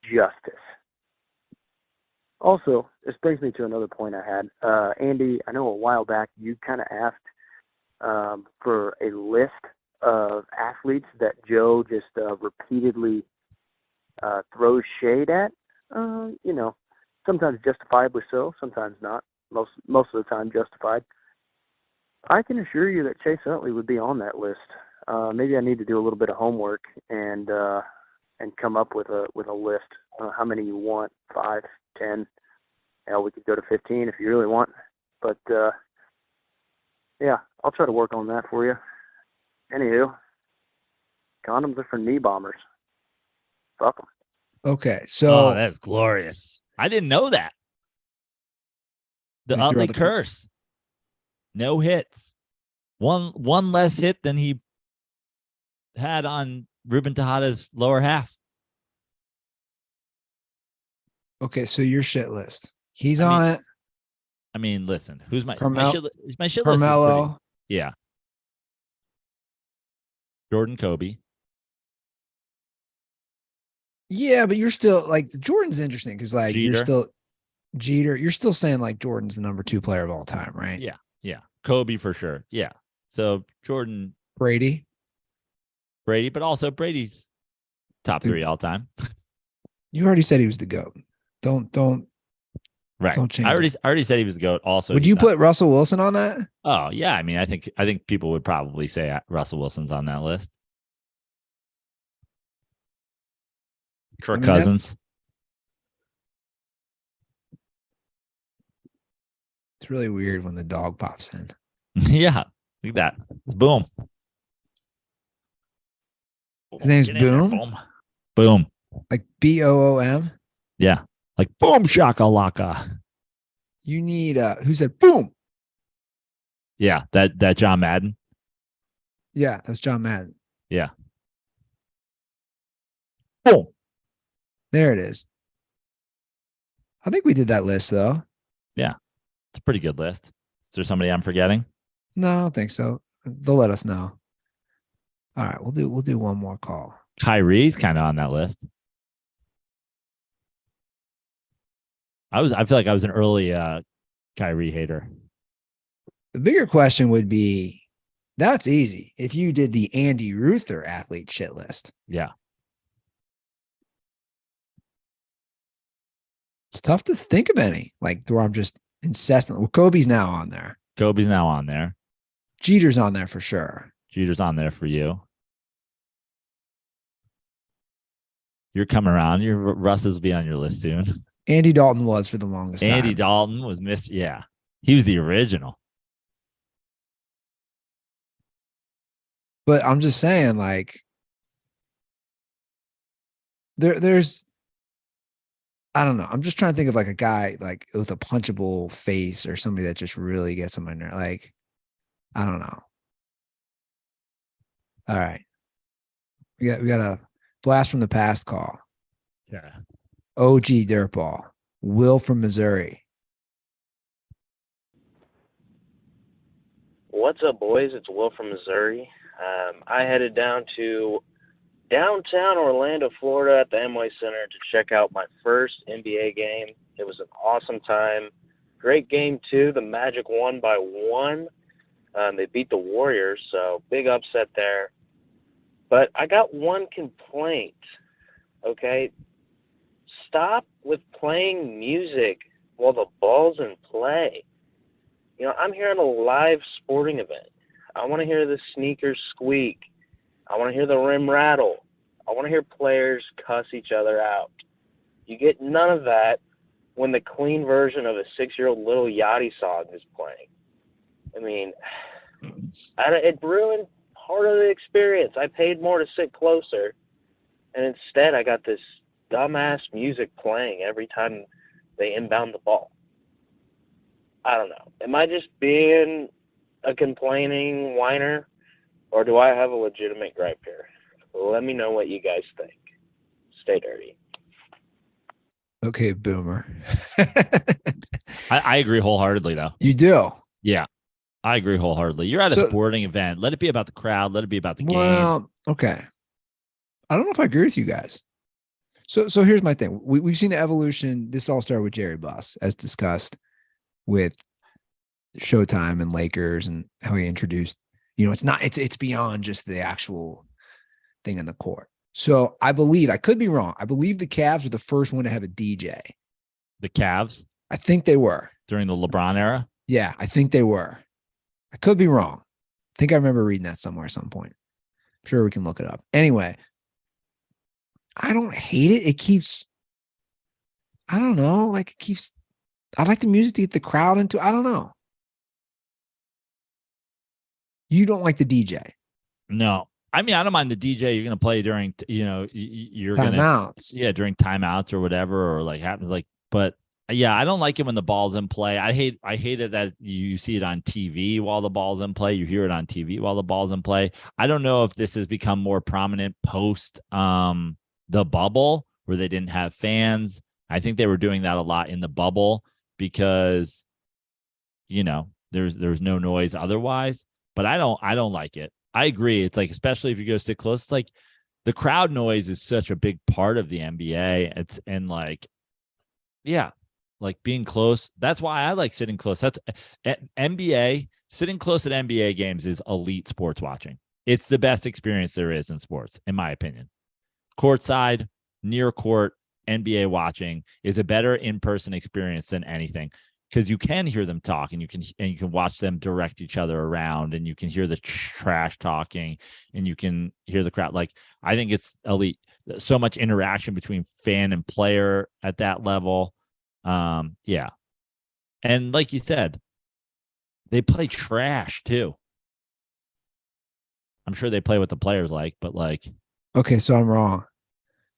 Justice. Also, this brings me to another point I had. Andy, I know a while back you kind of asked for a list of athletes that Joe just repeatedly throws shade at. Sometimes justifiably so, sometimes not. Most of the time justified. I can assure you that Chase Utley would be on that list. Maybe I need to do a little bit of homework and come up with a list. How many you want? 5, 10. Hell, we could go to 15 if you really want. But yeah, I'll try to work on that for you. Anywho, condoms are for knee bombers. Fuck them. Okay, so that's glorious. I didn't know that. The They threw Utley out the- curse. No hits. One less hit than he had on Ruben Tejada's lower half. okay, so your shit list. He's I on mean, it. I mean, listen, who's my Carmel- shit list is pretty, Carmelo. yeah. Jordan Kobe. Yeah, but you're still like Jordan's interesting because like you're Jeter. still Jeter. You're still saying like Jordan's the number 2 player of all time, right? Yeah. Yeah. Kobe for sure. Yeah. So Jordan, Brady. Brady, but also Brady's top 3 all time. You already said he was the GOAT. Don't. Right. Don't change I it. already said he was the GOAT. Also, Would he's you not- put Russell Wilson on that? Oh yeah. I mean, I think people would probably say Russell Wilson's on that list. Kirk mean, that- Cousins. It's really weird when the dog pops in. Yeah. Look at that. It's boom. His name's Get in there, Boom? boom. Boom. Like BOOM. Yeah. Like boom shakalaka. You need who said boom? Yeah. That John Madden. Yeah, that's John Madden. Yeah. Boom. There it is. I think we did that list though. It's a pretty good list. Is there somebody I'm forgetting? No, I don't think so. They'll let us know. All right, we'll do one more call. Kyrie's kind of on that list. I feel like I was an early Kyrie hater. The bigger question would be, that's easy. If you did the Andy Ruther athlete shit list. Yeah. It's tough to think of any, like where I'm just incessantly. Well, Kobe's now on there. Kobe's now on there. Jeter's on there for sure. Jeter's on there for you. You're coming around. Russ's will be on your list soon. Andy Dalton was for the longest time. Andy Dalton was missed. Yeah. He was the original. But I'm just saying, like, there's, I don't know. I'm just trying to think of like a guy like with a punchable face or somebody that just really gets on my nerve. Like, I don't know. All right. We got a blast from the past call. Yeah. OG Dirtball. Will from Missouri. What's up, boys? It's Will from Missouri. I headed down to downtown Orlando, Florida at the Amway Center to check out my first NBA game. It was an awesome time. Great game, too. The Magic won by 1. They beat the Warriors, so big upset there. But I got one complaint, okay? Stop with playing music while the ball's in play. You know, I'm here at a live sporting event. I want to hear the sneakers squeak. I want to hear the rim rattle. I want to hear players cuss each other out. You get none of that when the clean version of a 6-year-old Lil Yachty song is playing. I mean, it ruined part of the experience. I paid more to sit closer, and instead I got this dumbass music playing every time they inbound the ball. I don't know. Am I just being a complaining whiner, or do I have a legitimate gripe here? Let me know what you guys think. Stay dirty. Okay, boomer. I agree wholeheartedly, though. You do? Yeah, I agree wholeheartedly. You're at a So- sporting event. Let it be about the crowd. Let it be about the game. Well, okay. I don't know if I agree with you guys. So here's my thing. We've seen the evolution. This all started with Jerry Buss, as discussed with Showtime and Lakers and how he introduced, it's beyond just the actual thing in the court. So I believe, I could be wrong. I believe the Cavs were the first one to have a DJ. The Cavs I think they were. during the LeBron era. Yeah, I think they were. I could be wrong. I think I remember reading that somewhere at some point. I'm sure we can look it up. Anyway, I don't hate it. It keeps, I don't know, like it keeps, I like the music to get the crowd into, I don't know. You don't like the DJ. No, I mean, I don't mind the DJ. You're going to play during, you're going to, Timeouts. yeah, during timeouts or whatever, or like happens like, but yeah, I don't like it when the ball's in play. I hate it that you see it on TV while the ball's in play. You hear it on TV while the ball's in play. I don't know if this has become more prominent post the bubble where they didn't have fans. I think they were doing that a lot in the bubble because, there's no noise otherwise. But I don't like it. I agree. It's like, especially if you go sit close, it's like the crowd noise is such a big part of the NBA. Like being close. That's why I like sitting close. That's NBA. Sitting close at NBA games is elite sports watching. It's the best experience there is in sports, in my opinion. Courtside, near court, NBA watching is a better in-person experience than anything, because you can hear them talk and you can watch them direct each other around, and you can hear the trash talking and you can hear the crowd. Like, I think it's elite. So much interaction between fan and player at that level. Yeah. And like you said, they play trash too. I'm sure they play what the players like, but like. Okay, so I'm wrong.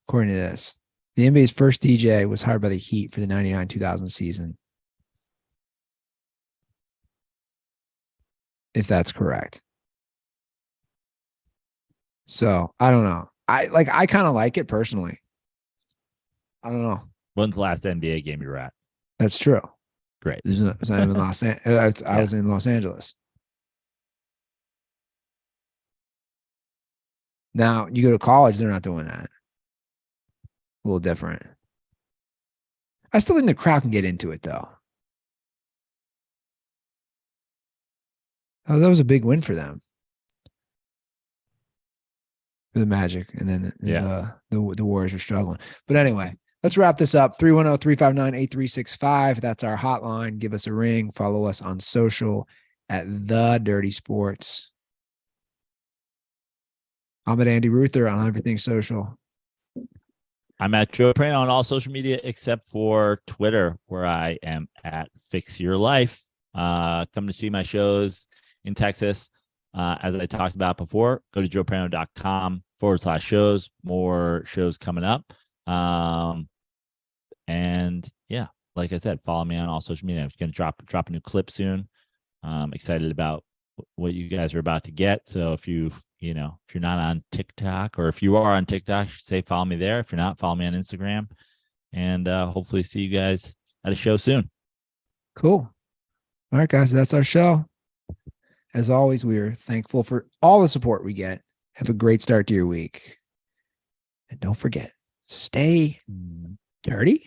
According to this, the NBA's first DJ was hired by the Heat for the 99-2000 season. If that's correct. So I don't know. I kind of like it personally. I don't know. When's the last NBA game you were at? That's true. Great. I was in Los Angeles. Now you go to college, they're not doing that. A little different. I still think the crowd can get into it though. Oh, that was a big win for them. For the Magic. And then the Warriors are struggling. But anyway, let's wrap this up. 310-359-8365. That's our hotline. Give us a ring. Follow us on social at The Dirty Sports. I'm at Andy Ruther on everything social. I'm at Joe Prano on all social media except for Twitter, where I am at Fix Your Life. Come to see my shows in Texas. As I talked about before, go to joeprano.com/shows. More shows coming up. And yeah, like I said, follow me on all social media. I'm going to drop a new clip soon. I'm excited about what you guys are about to get. So if you if you're not on TikTok, or if you are on TikTok, say follow me there. If you're not, follow me on Instagram, and hopefully see you guys at a show soon. Cool. All right, guys, that's our show. As always, we are thankful for all the support we get. Have a great start to your week. And don't forget, stay dirty